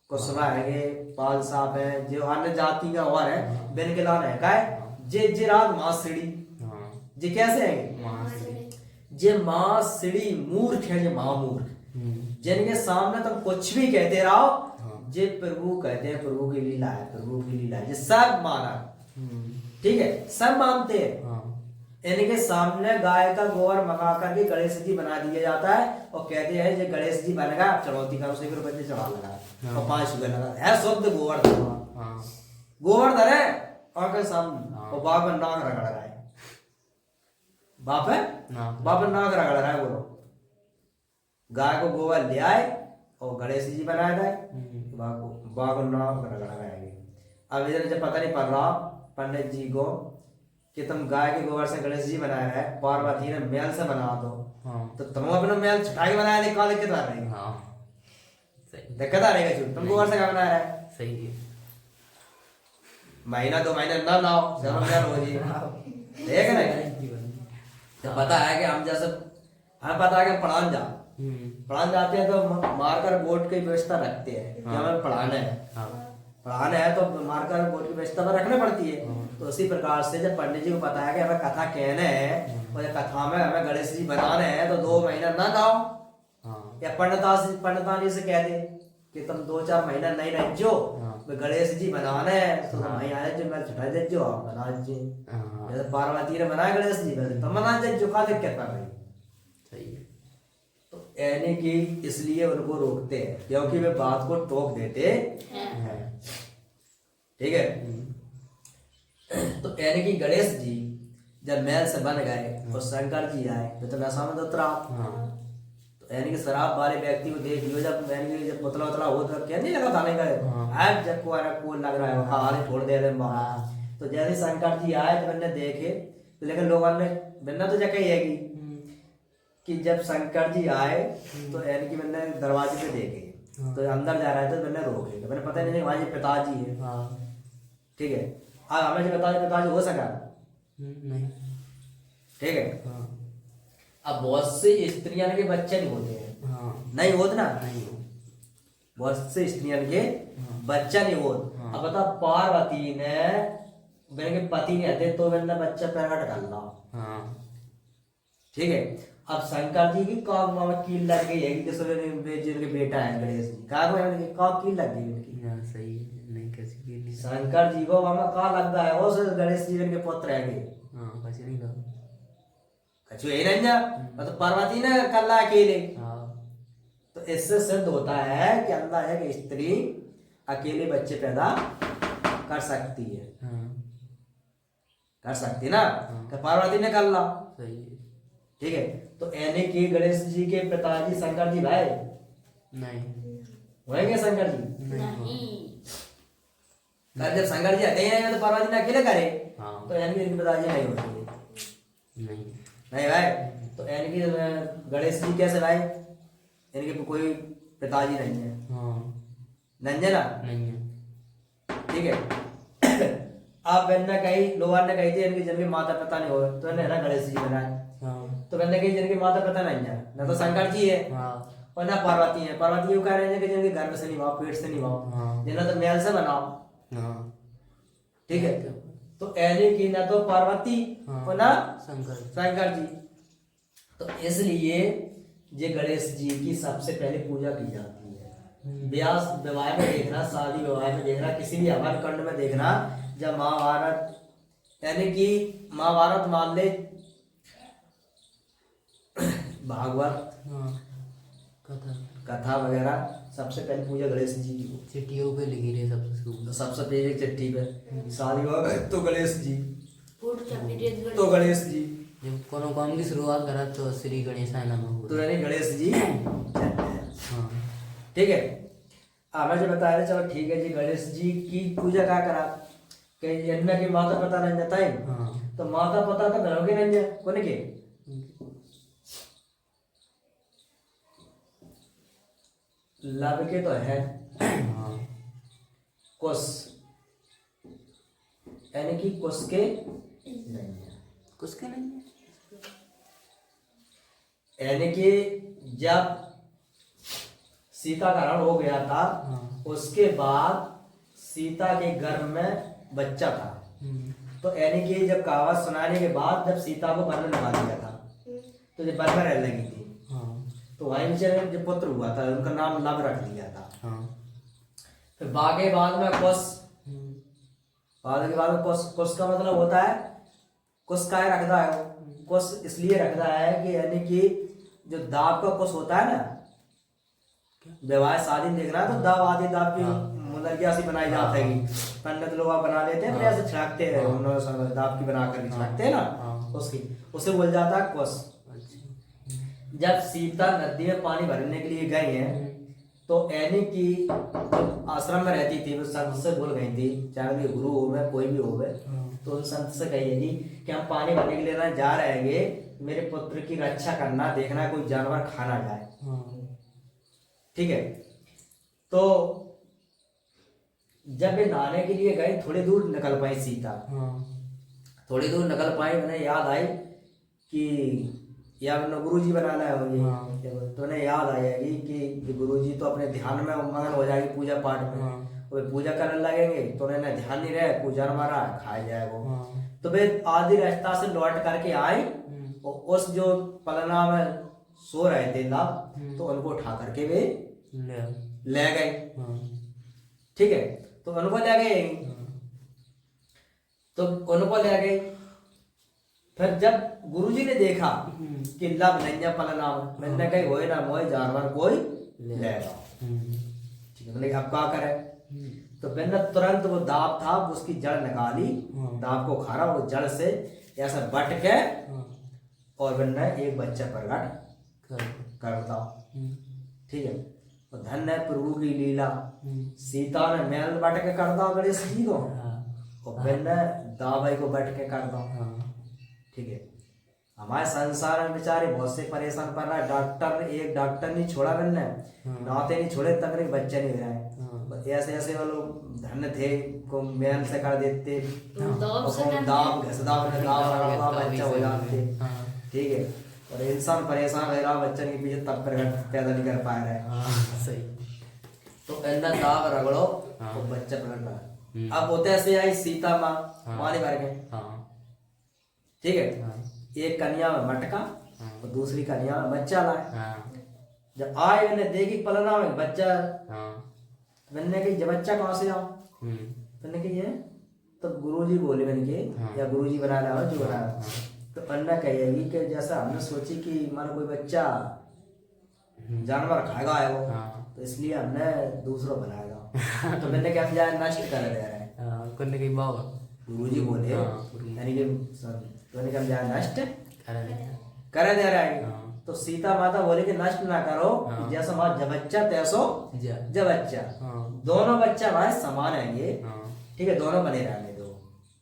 कुशवा है, पाल साहब है, जो अन्य जाति का और है, बेन के लाने है का जे जे रात मासड़ी, जे कैसे है जे मासड़ी मूर्ख है, जे महामूर्ख, जिनके सामने तुम कुछ भी कहते रहो, जे प्रभु कहते हैं प्रभु की लीला है, प्रभु की लीला है, जे सब माना, ठीक है, सब मानते हैं। इनके सामने गाय का गोबर मंगा करके गणेश जी बना दिया जाता है और कहते हैं जो गणेश जी बनेगा चढ़ौती करो, 100 रुपए चढ़ा लगा और 5 रुपए लगा है, शुद्ध गोवर्धन, गोवर्धन है और के सामने, और बाप में नाक रगड़ रहा है, बाप है बाप में नाक रगड़ रहा है, बोलो गाय को गोबर ले आए और गणेश जी बनाया जाए, बाप को नाक रगड़ रहा है। अब इधर जब पता नहीं पड़ रहा पंडित जी को कि तुम गाय के गोबर से गणेश जी बनाया है, पार्वती ने मैल से बना दो, तो तुम अपना मैल छुटाई बनाया, देखा दिक्कत आ रही, दिक्कत आ रही, तुम गोबर से क्या बनाया है, सही है, महीना 2 महीने ना लाओ जब मैल हो जी, ठीक है ना। तो पता है कि हम जैसे हमें पता है कि पढ़ान जाते हैं तो मारकर बोर्ड की व्यवस्था रखते हैं कि हमें पढ़ाना है, तो मारकर बोर्ड की व्यवस्था पर रखना पड़ती है। तो उसी प्रकार से जब पंडित जी को पता है कि हमें कथा कहने है और कथा में हमें गणेश जी बनाने हैं, तो 2 महीना ना लाओ, या पंडितानी से कह दे कि तुम 2-4 महीना नहीं रह जो, गणेश जी बनाने हैं, तो तुम वहीं आए जो मैं छुटा दे जो आप बना जी, जैसे पार्वती ने बनाया गणेश जी, तुम बना दे जो, का दिक्कत कर रही, सही है। तो यानी कि इसलिए उनको रोकते हैं क्योंकि वे बात को टोक देते हैं, ठीक है। तो यानी कि गणेश जी जब महल से बन गए और शंकर जी आए तो नशा में उतरा, तो यानी कि शराब वाले व्यक्ति को देख लियो, जब यानी कि जब पुतला उतला हो तो क्या नहीं लगा थाने गए, आज जब को कौन लग रहा है हाल छोड़ दे रहे बाहर। तो जैसे शंकर जी आए तो मैंने देखे, तो लेकिन लोगों ने बनना तो जगह ही है कि जब शंकर जी आए तो यानी कि मैंने दरवाजे पे देखे, तो अंदर जा रहा है तो मैंने रोके, तो मैंने पता नहीं वहां पिताजी है, ठीक है, अब हमें जो पिताजी हो सका नहीं, ठीक है। अब बहुत से स्त्रियां के बच्चे नहीं होते हैं, नहीं होते ना, बहुत से स्त्रियां के बच्चा नहीं होता। अब बता पार्वती ने मेरे पति नहीं आते तो मैंने बच्चा प्रकट कर ला, ठीक है। अब शंकर जी की काम में कील लग गई है कि जिनके बेटा है गणेश जी का कील लग गई उनकी, सही नहीं, कैसी शंकर जी को वहां का लग गया है, वो गणेश जी के पुत्र है, कछु यही नहीं जा, तो पार्वती ने कर ला अकेले। तो इससे सिद्ध होता है कि अल्लाह है कि स्त्री अकेले बच्चे पैदा कर सकती है, कर सकती ना, तो पार्वती ने कर ला, सही है, ठीक है। तो यानी कि गणेश जी के पिताजी शंकर जी भाई नहीं होंगे, शंकर जी नहीं, जब शंकर जी आते हैं तो पार्वती ने अकेले करे, तो यानी कि इनके पिताजी नहीं होते, नहीं भाई। तो यानी कि गणेश जी कैसे भाई, इनके कोई पिताजी नहीं है, नहीं है ना, नहीं है, ठीक है। आप मैंने कही लोगों ने कही थी इनके जिनके माता पिता नहीं हो, तो इन्हें ना गणेश जी बनाए, तो मैंने कही जिनके माता पिता नहीं है, ना तो शंकर जी है और ना पार्वती है। पार्वती ये कह रहे हैं कि जिनके गर्भ से नहीं भाव, पेट से नहीं भाव, जिन्हें तो मैल से बनाओ, ठीक है। तो यानी कि ना तो पार्वती और ना शंकर जी। तो इसलिए ये गणेश जी की सबसे पहले पूजा की जाती है। व्यास विवाह में देखना, शादी विवाह में देखना, किसी भी हवन कंड में देखना, जब महाभारत यानी कि महाभारत मान ले, भागवत कथा वगैरह, सबसे पहले पूजा गणेश जी की चिट्ठियों पे लिखी रही, सबसे पहले चिट्ठी पे शादी विवाह तो गणेश जी, तो गणेश जी जब कोनो काम की शुरुआत करा तो श्री गणेशाय नमः, तो यानी गणेश जी, ठीक है। मैं जो बता रहे, चलो ठीक है जी, गणेश जी की पूजा क्या करा, कि इनमें की माता पिता नहीं जाता है, हाँ तो माता पिता तो घरों के नहीं जाए कौन के लब के तो है हाँ कुश, यानी कि कुश के नहीं है, कुछ के नहीं है। यानी कि जब सीता का हरण हो गया था हाँ उसके बाद सीता के गर्भ में बच्चा था, तो यानी कि जब कहावत सुनाने के बाद जब सीता को वन में लगा दिया था तो जब वन में रहने लगी थी हाँ तो वहीं से जो पुत्र हुआ था उनका नाम लब रख दिया था। हाँ फिर बागे बाद में कुश, बाद के बाद में कुश, कुश का मतलब होता है कुश का रखता है वो, कुश इसलिए रखता है कि यानी कि जो दाब का कुश होता है ना, विवाह शादी देखना है तो दाब आदि दाब की मुर्गिया सी बनाई जाती है, पंडित लोग बना लेते हैं फिर ऐसे छिड़कते हैं, उन्होंने दाब की बना कर छिड़कते हैं ना उसकी, उसे बोल जाता है कुश। जब सीता नदी में पानी भरने के लिए गई हैं तो यानी कि जब आश्रम में रहती थी वो संत से बोल गई थी, चाहे उनके गुरु हो गए कोई भी हो गए, तो उन संत से कही कि हम पानी भरने के लिए ना जा रहे हैं, मेरे पुत्र की रक्षा करना, देखना कोई जानवर खा ना जाए, ठीक है। तो जब वे नहाने के लिए गए थोड़ी दूर निकल पाई सीता, थोड़ी दूर निकल पाई, उन्हें याद आई कि या गुरु जी बनाना है मुझे, तो उन्हें याद आएगी कि गुरु जी तो अपने ध्यान में मगन हो जाएगी पूजा पाठ में, वो पूजा करने लगेंगे तो उन्हें ध्यान नहीं रहे, पूजा हमारा खाया जाए वो। तो वे आधी रास्ता से लौट करके आए और उस जो पलना में सो रहे थे लाभ, तो उनको उठा करके वे ले गए, ठीक है। तो उनको ले गए, तो उनको ले गए। फिर जब गुरुजी ने देखा कि लब नहीं है पलना में, मैंने कही होए ना मोए जानवर कोई लेगा, ठीक है। बोले अब क्या करे, तो मैंने तुरंत वो दाब था उसकी जड़ निकाली, दाब को खारा वो जड़ से ऐसा बट के और मैंने एक बच्चा प्रकट कर दो, ठीक है। तो धन्य प्रभु की लीला, सीता ने मैल बट के कर दो गणेश जी को और मैंने दाबाई को बट के कर दो, ठीक है। हमारे संसार में बेचारे बहुत से परेशान कर रहा है, डॉक्टर एक डॉक्टर नहीं छोड़ा मैंने, नाते नहीं छोड़े तब तक बच्चे नहीं हुए, ऐसे ऐसे वो लोग धन्य थे को मेहनत से कर देते, दाब घसदाव बच्चा हो जाते, ठीक है। और इंसान परेशान रह रहा बच्चे के पीछे तब पैदा नहीं कर पा रहा है, सही। तो अंदर दाब रगड़ो तो बच्चा प्रकट रहा। अब होते ऐसे आई सीता माँ पानी भर के, ठीक है। एक कन्या में मटका और दूसरी कन्या में बच्चा लाए, जब आए मैंने देखी पलना में बच्चा, मैंने कही जब बच्चा कहाँ से आओ, मैंने कही है तो गुरुजी बोले मैंने के या गुरुजी बना रहा जो बना रहा, तो अन्ना कहेगी कि जैसा हमने सोची कि मान कोई बच्चा जानवर खाएगा है वो, तो इसलिए हमने दूसरा बनाएगा, तो मैंने क्या जाए नष्ट कर दे रहे हैं, करने के बाद गुरुजी बोले यानी कि तो मैंने कहा नष्ट कर दे रहा है, तो सीता माता बोले कि नष्ट ना करो, जैसा माँ जब बच्चा तैसो जब बच्चा, दोनों बच्चा भाई समान आएंगे, ठीक है, दोनों बने रहने दो।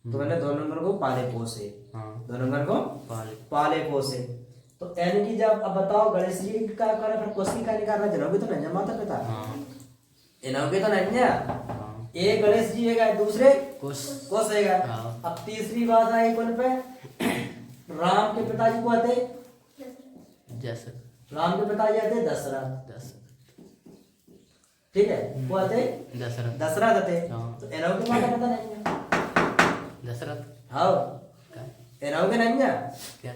तो मैंने दोनों नंबर को पाले पोसे, दोनों नंबर को पाले पोसे। तो यानी कि जब अब बताओ गणेश जी का करे फिर कोसी का निकालना जनोगे तो नहीं माता पिता, इनोगे तो नहीं है, एक गणेश जी है दूसरे कोस है। अब तीसरी बात आई कौन पे, राम के पिताजी को आते राम के पिताजी आते दशरथ, ठीक है, वो आते दशरथ आते, तो इनों के माता पिता नहीं है दशरथ, हाँ इनों के नहीं है क्या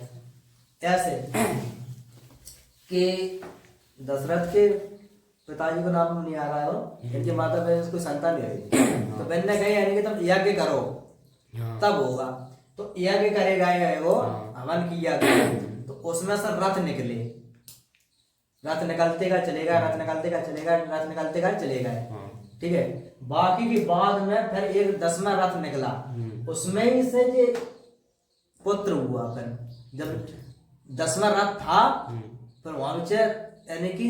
ऐसे कि दशरथ के पिताजी को नाम नहीं आ रहा हो, इनके माता पिता उसको संतान नहीं रही, तो मैंने कही यानी कि तुम यज्ञ करो तब होगा, तो यज्ञ करेगा वो हवन किया तो उसमें से रथ निकले, रथ निकलते का चलेगा, रथ निकलते का चलेगा, रथ निकलते का चलेगा, ठीक है। बाकी के बाद में फिर एक 10वां रथ निकला, उसमें ही से जो पुत्र हुआ, फिर जब 10वां रथ था फिर वहां से यानी कि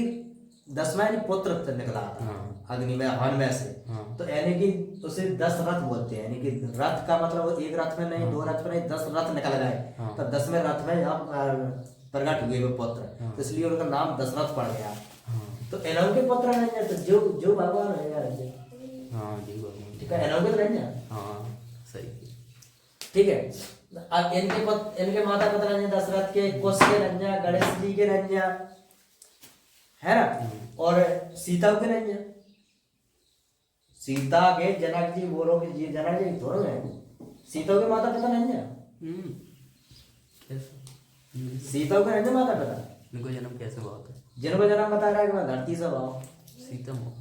10वां पुत्र निकला था, अग्नि में हवन में से। हाँ। तो यानी कि उसे 10 रथ बोलते हैं, यानी कि रथ का मतलब एक रथ में नहीं, 2 रथ में नहीं, 10 रथ निकल गए। हाँ। तो 10वें रथ में यहाँ प्रकट हुए वो पुत्र, हाँ। तो इसलिए उनका नाम दशरथ पड़ गया। हाँ। तो एनव के पुत्र नहीं है, तो जो भगवान है यार, हाँ जी भगवान। ठीक है, एनव के तो नहीं है। हाँ सही। ठीक है, अब इनके माता पिता रंजन दशरथ के, कुश के रंजन, गणेश जी के रंजन, है ना, और सीता के रंजन। सीता के जनक जी, बोलो कि जी जनक जी थोड़े हैं, सीता के माता पिता नहीं है। कैसे? सीता के रंजन माता पिता, इनको जन्म कैसे हुआ था? जिनको जन्म बता रहा है कि मैं धरती से भाव, सीता माँ।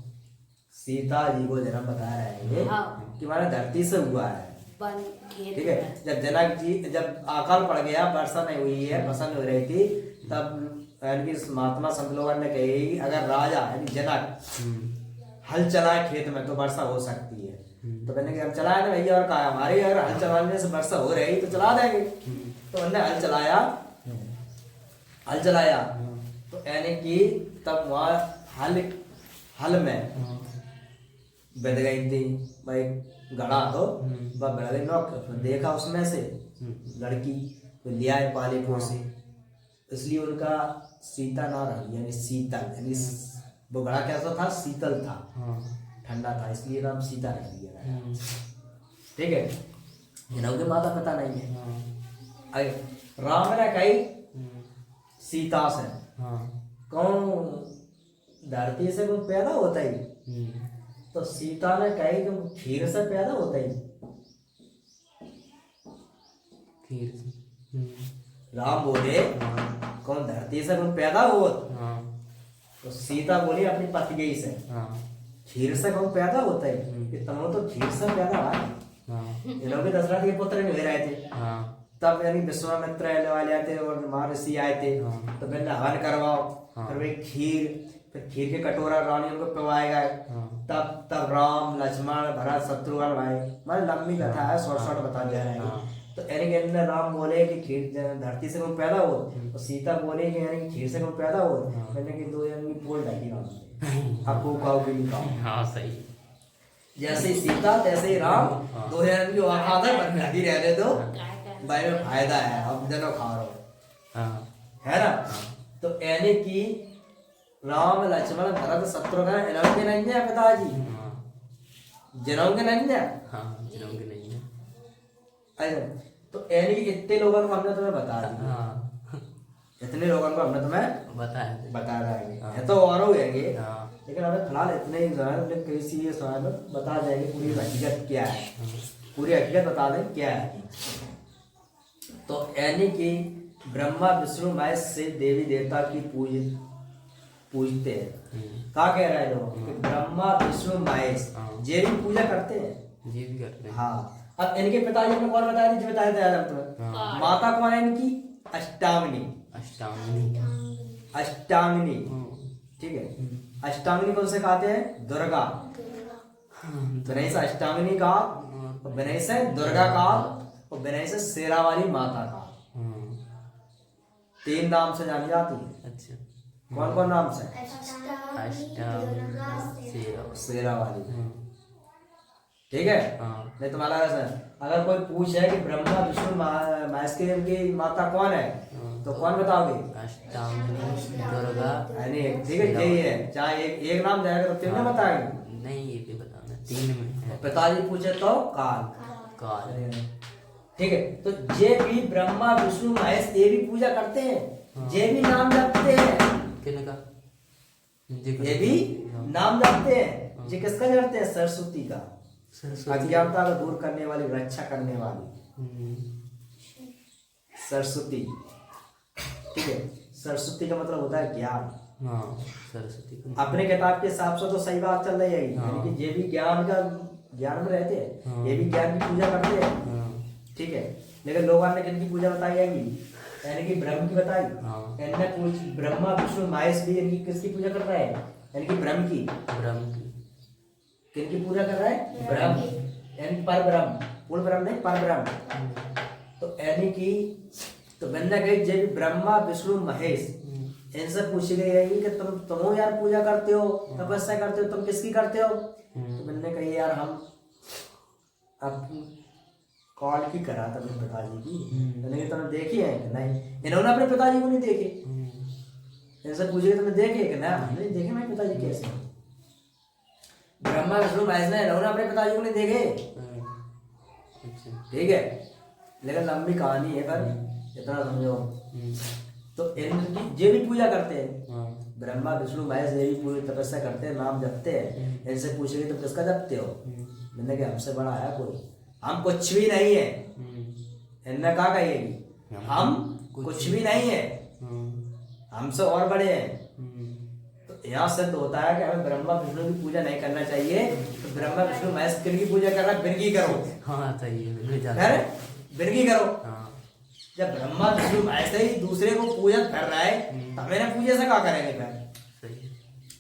सीता जी को जन्म बता रहा है ये, हाँ। कि हमारा धरती से हुआ है। खेत ठीक है, में। जब जनक जी, जब अकाल पड़ गया, वर्षा नहीं हुई है, फसल हो रही थी, तब यानी कि महात्मा संत लोगों ने कही अगर राजा यानी जनक हल चलाए खेत में तो वर्षा हो सकती है। तो मैंने कहा हम चलाए ना भैया, और कहा हमारे अगर हल चलाने से वर्षा हो रही तो चला देंगे। तो उन्होंने हल चलाया, हल चलाया, तो यानी कि तब वहाँ हल में बद गई थी भाई घड़ा, तो वह बढ़ गई नौक, देखा उसमें से लड़की तो लिया है पाले पोसे, इसलिए उनका सीता नाम रख दिया, यानी शीतल, यानी वो घड़ा कैसा था, शीतल था, ठंडा था, इसलिए नाम सीता रख दिया। ठीक है, जनक के माता पिता नहीं है। राम ने कही सीता से, कौन धरती से कोई पैदा होता ही, तो सीता ने कही तुम खीर से पैदा होता ही। खीर से। राम बोले कौन धरती से कौन पैदा हो, तो सीता बोली अपनी पति से खीर से कौन पैदा होता है, कि तुम तो खीर से पैदा है। ये लोग भी दशरथ के पुत्र नहीं रहे थे, तब यानी विश्वामित्र वाले थे और महर्षि आए थे, तो मैंने हवन करवाओ, फिर वे फिर खीर के कटोरा रानी उनको पिवाएगा। तब राम लक्ष्मण भरत शत्रुघ्न भाई, मतलब लंबी कथा है, शॉर्ट शॉर्ट बता जा रहा है। तो यानी राम बोले कि खीर धरती से कौन पैदा हो, और सीता बोले कि यानी खीर से कौन पैदा हो, मैंने कि दो यानी पोल ढकी राम से, आपको खाओ कि नहीं खाओ। हाँ सही। जैसे ही सीता तैसे ही राम, दो यानी की औकात है पर ढकी रहने दो, भाई में फायदा है, अब दोनों खा रहे हो, है ना। तो यानी कि राम लक्ष्मण भरत शत्रुघ्न इन्हों के नहीं है पिताजी, जिन्हों के नहीं है। जिन्हों के नहीं है। अच्छा, तो यानी कि इतने लोगों को हमने तुम्हें बता दिया, इतने लोगों को हमने तुम्हें बता रहा है, तो और हो जाएंगे, लेकिन हमें फिलहाल इतने ही जो किसी ये सवाल में बता जाएंगे पूरी हकीकत क्या है, पूरी हकीकत बता दें क्या है। तो यानी कि ब्रह्मा विष्णु महेश से देवी देवता की पूजते हैं। क्या कह रहा है लोग कि ब्रह्मा विष्णु महेश ये भी पूजा करते हैं, ये भी करते हैं। हाँ। अब इनके पिताजी ने कौन बताया थी, बताया था तुम्हें, माता कौन है इनकी, अष्टामिनी। अष्टामिनी, ठीक है, अष्टामिनी को उसे कहते हैं दुर्गा, विनय से अष्टामिनी का, विनय से दुर्गा का, और विनय से शेरा वाली माता का, 3 नाम से जानी जाती है। अच्छा, कौन कौन नाम से, शेरा वाली, ठीक है। नहीं तुम्हारा अगर कोई पूछे कि ब्रह्मा विष्णु महेश की माता कौन है, तो कौन बताओगे, अष्टामिनी दुर्गा, ठीक है, यही है, चाहे एक नाम जाएगा तो तीनों बताएंगे, नहीं ये भी बताना, 3 में है। पिताजी पूछे तो काल, ठीक है। तो ये भी ब्रह्मा विष्णु महेश ये भी पूजा करते हैं, ये भी नाम जपते हैं, किनका, ये भी नाम जपते हैं। ये किसका जपते हैं, सरस्वती का, अज्ञानता को दूर करने वाली, रक्षा करने वाली सरस्वती, ठीक है। सरस्वती का मतलब होता है ज्ञान। सरस्वती अपने किताब के हिसाब से तो सही बात चल रही है, यानी कि ये भी ज्ञान में रहते हैं, ये भी ज्ञान की पूजा करते हैं, ठीक है। लेकिन लोगों ने किनकी पूजा बताई जाएगी, यानी कि ब्रह्म की बताई। ब्रह्मा विष्णु महेश भी इनकी किसकी पूजा कर रहा है, यानी कि ब्रह्म की, किनकी पूजा कर रहा है, ब्रह्म, यानी पर ब्रह्म, पूर्ण ब्रह्म नहीं, पर ब्रह्म। तो यानी कि तो बंदा कही जब ब्रह्मा विष्णु महेश इनसे पूछी गई रहेगी कि तुम यार पूजा करते हो, तपस्या करते हो, तुम किसकी करते हो? तो मैंने कही यार हम अब कॉल की करा था अपने पिताजी की। मैंने कहा तुमने देखी है कि नहीं? इन्होंने अपने पिताजी को नहीं देखे। इनसे पूछे तुमने देखे कि ना? हमने नहीं देखे। मैं पिताजी कैसे? ब्रह्मा विष्णु महेश ने इन्होंने अपने पिताजी को नहीं देखे। ठीक है, लेकिन लंबी कहानी है, पर इतना समझो। तो इनकी जे भी पूजा करते हैं, ब्रह्मा विष्णु महेश ये भी पूरी तपस्या करते हैं, नाम जपते हैं। इनसे पूछेंगे तो किसका जपते हो? मैंने कहा हमसे बड़ा है कोई? हम कुछ भी नहीं है। इनने कहा कहेगी हम कुछ भी नहीं है, हमसे और बड़े हैं। तो यहाँ सिद्ध होता है कि हमें ब्रह्मा विष्णु की पूजा नहीं करना चाहिए। तो ब्रह्मा विष्णु महेश किनकी पूजा कर रहा है? बिनकी करो। हाँ सही है, खैर बिनकी करो। हाँ। जब ब्रह्मा विष्णु ऐसे ही दूसरे को पूजा कर रहा है तो मेरा पूजा से क्या करेंगे? फिर सही है।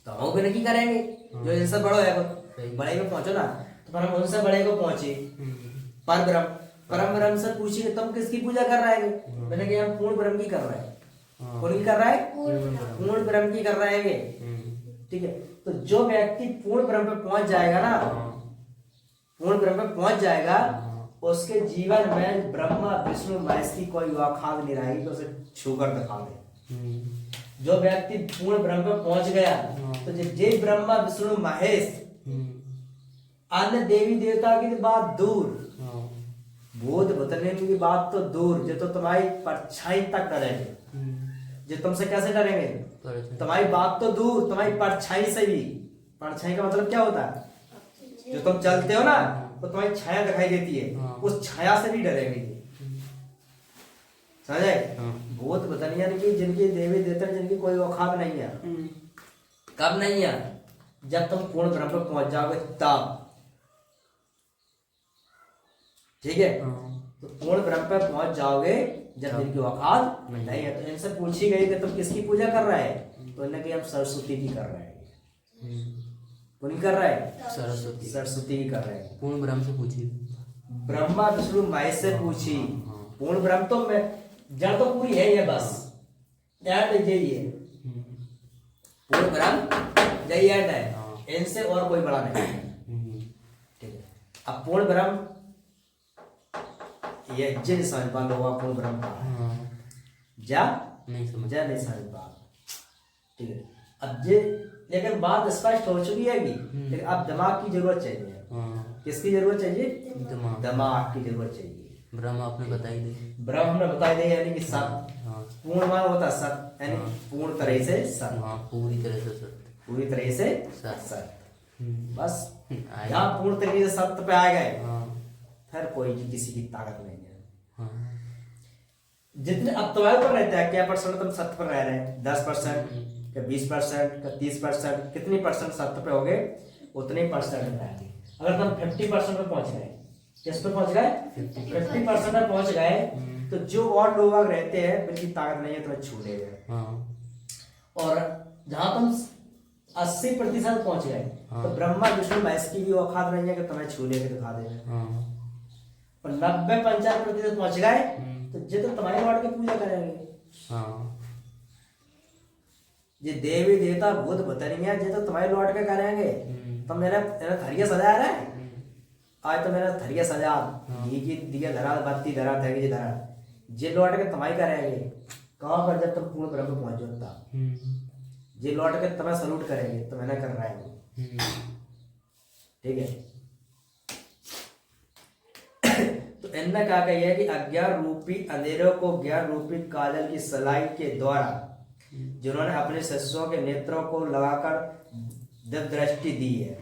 तो हम बिनकी करेंगे जो इनसे बड़ो है। बड़े को पहुंचो ना, तो पर हम उनसे बड़े को पहुंचे। पर परम ब्रह्म से पूछिए तुम किसकी पूजा कर रहे हैं? मैंने कहा हम पूर्ण ब्रह्म की कर रहे हैं। कौन की कर रहा है? पूर्ण ब्रह्म की कर रहे हैं। ठीक है, तो जो व्यक्ति पूर्ण ब्रह्म पे पहुंच जाएगा ना, पूर्ण ब्रह्म पे पहुंच जाएगा, उसके जीवन में ब्रह्मा विष्णु महेश की कोई औकात नहीं रहेगी तो उसे छूकर दिखा दे। जो व्यक्ति पूर्ण ब्रह्म पे पहुंच गया, तो जे ब्रह्मा विष्णु महेश अन्य देवी देवता की बात दूर, भूत भूतने की बात तो दूर, जो तो तुम्हारी परछाई तक डरेंगे। जो तुमसे कैसे डरेंगे? तुम्हारी बात तो दूर, तुम्हारी परछाई से भी। परछाई का मतलब क्या होता है? जो तुम चलते हो ना, तो तुम्हारी छाया दिखाई देती है, उस छाया से भी डरेंगे। समझे? भूत भूतनिया की जिनकी देवी देवता जिनकी कोई औकात नहीं है। कब नहीं है? जब तुम पूर्ण ब्रह्म पर पहुंच जाओगे तब। ठीक है, तो पूर्ण ब्रह्म पर पहुंच जाओगे जब जिनकी औकात नहीं है। तो इनसे पूछी गई कि तुम किसकी पूजा कर रहे हैं? तो इन्होंने कहा हम सरस्वती की कर रहे हैं। कौन कर रहा है? सरस्वती की कर रहे हैं। पूर्ण ब्रह्म से पूछी, ब्रह्मा विष्णु महेश से पूछी। पूर्ण ब्रह्म तो मैं जड़ तो पूरी है ये, बस एंड यही है। पूर्ण ब्रह्म यही एंड है, इनसे और कोई बड़ा नहीं है। ठीक है, अब पूर्ण ब्रह्म ये जिन समझ पा लो पूर्ण ब्रह्म का जा नहीं समझ पा। ठीक है, अब जे लेकिन बात स्पष्ट हो चुकी है कि लेकिन अब दिमाग की जरूरत चाहिए। किसकी जरूरत चाहिए? दिमाग की जरूरत चाहिए। ब्रह्म आपने बताई दे, ब्रह्म ने बताई दे, यानी कि सत्य। पूर्ण मान होता है सत्य, यानी पूर्ण तरह से सत्य। पूरी तरह से सत्य, पूरी तरह से सत्य। बस यहाँ पूर्ण तरीके से सत्य पे आ गए, फिर कोई किसी की ताकत नहीं है। जितने अब तुम्हारे ऊपर रहता है क्या परसेंट तुम सत्य पर रह रहे हैं। 10% का 20% का 30%, कितनी परसेंट सत्य पे हो गए उतने परसेंट रहेंगे। अगर तुम 50% पे पहुंच गए, किस पे पहुंच गए? 50% पे पहुंच गए, तो जो और लोग रहते हैं जिनकी ताकत नहीं है तुम्हें छू लेगा। और जहां तुम 80% पहुंच गए, तो ब्रह्मा विष्णु महेश की भी औकात नहीं है कि तुम्हें छू लेके दिखा देगा। और 90-95% पहुंच गए, तो ये तो तुम्हारे लॉर्ड की पूजा करेंगे। ये देवी देवता भूत भूतनिया ये तो तुम्हारे लौट के करेंगे। तो मेरा थरिया सजा रहा है, आज तो मेरा थरिया सजा, घी की दिया धरा, बत्ती धरा, थैली धरा, ये लौट के तुम्हारी करेंगे। कहाँ पर? जब तुम पूर्ण ब्रह्म पहुंच जाता, ये लौट के तुम्हें सलूट करेंगे, तो मैंने कर रहा है। ठीक है, तो इनने क्या कही है कि अज्ञान रूपी अंधेरों को ज्ञान रूपी काजल की सलाई के द्वारा जिन्होंने अपने शिष्यों के नेत्रों को लगाकर दिव्य दृष्टि दी है।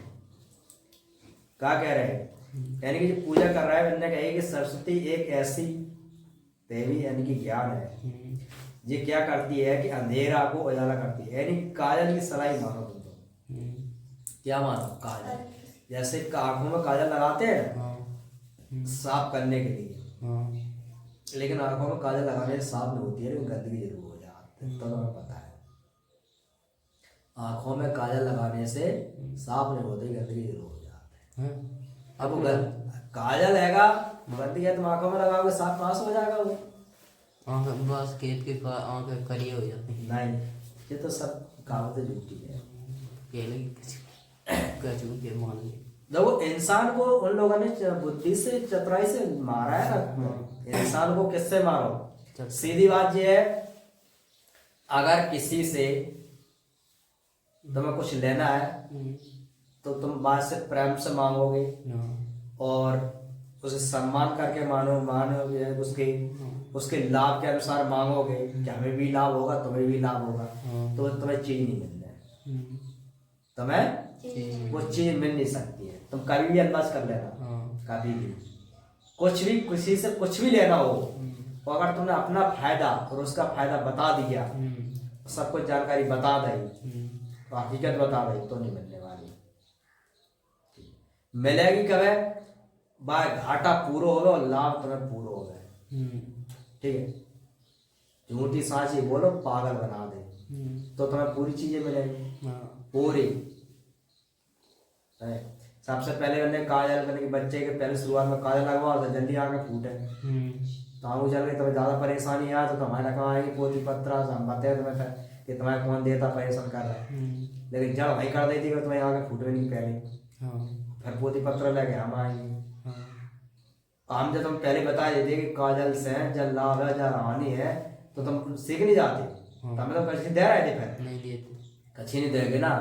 क्या कह रहे हैं? यानी कि जो पूजा कर रहा है, मैंने कही कि सरस्वती एक ऐसी देवी यानी कि ज्ञान है, ये क्या करती है कि अंधेरा को उजाला करती है। यानी काजल की सलाई मानो तुम तो। क्या मानो? काजल, जैसे आंखों में काजल लगाते हैं साफ करने के लिए, लेकिन आंखों में काजल लगाने से साफ नहीं होती है, लेकिन गंदगी जरूर हो जाती है। तो तुम्हें पता है आंखों में काजल लगाने से साफ नहीं होती, गंदगी जरूर हो जाती है। अब वो काजल हैगा गंदगी है, तुम आंखों में लगाओगे साफ कहाँ से हो जाएगा वो? बस केत के आंखें करिए हो जाती है। नहीं, ये तो सब कहावतें झूठी है। केले कचू के मान ले। देखो इंसान को उन लोगों ने बुद्धि से चतुराई से मारा है ना। इंसान को किससे मारो? सीधी बात ये है, अगर किसी से तुम्हें कुछ लेना है तो तुम बात से प्रेम से मांगोगे और उसे सम्मान करके मानोगे, उसके लाभ के अनुसार मांगोगे कि हमें भी लाभ होगा तुम्हें भी लाभ होगा, तो तुम्हें चीज नहीं मिलना है। तुम्हें वो चीज मिल नहीं सकती है। तुम कभी भी अंदाज कर लेना, कभी भी कुछ भी किसी से कुछ भी लेना हो तो अगर तुमने अपना फायदा और उसका फायदा बता दिया, सब कुछ जानकारी बता दी, तो हकीकत बता दी, तो नहीं मिलने वाली। मिलेगी कब है? बाय घाटा पूरा होगा और लाभ तुम्हें पूरा होगा। ठीक है, झूठी सांची बोलो पागल बना दे, तो तुम्हें पूरी चीजें मिलेगी, पूरी। सबसे पहले मैंने काजल मैंने कि बच्चे के पहले शुरुआत में काजल लगवाओ तो जल्दी आगे फूटे, तो आगे चल के तुम्हें ज्यादा परेशानी आए तो तुम्हारा कहाँ आएगी पोती पत्रा से हम बताए तुम्हें कि तुम्हें कौन देता परेशान कर रहा है। लेकिन जब वही कर देती कि तुम्हें आगे फूटे नहीं पहले, फिर पोती पत्र लेके हम आएंगे। हम जब तुम पहले बता देते कि काजल से जब लाभ है जब हानि है तो तुम सीख नहीं जाते, तो हमें तो कच्ची दे रहे थे, फिर नहीं देते, कच्ची नहीं देंगे ना।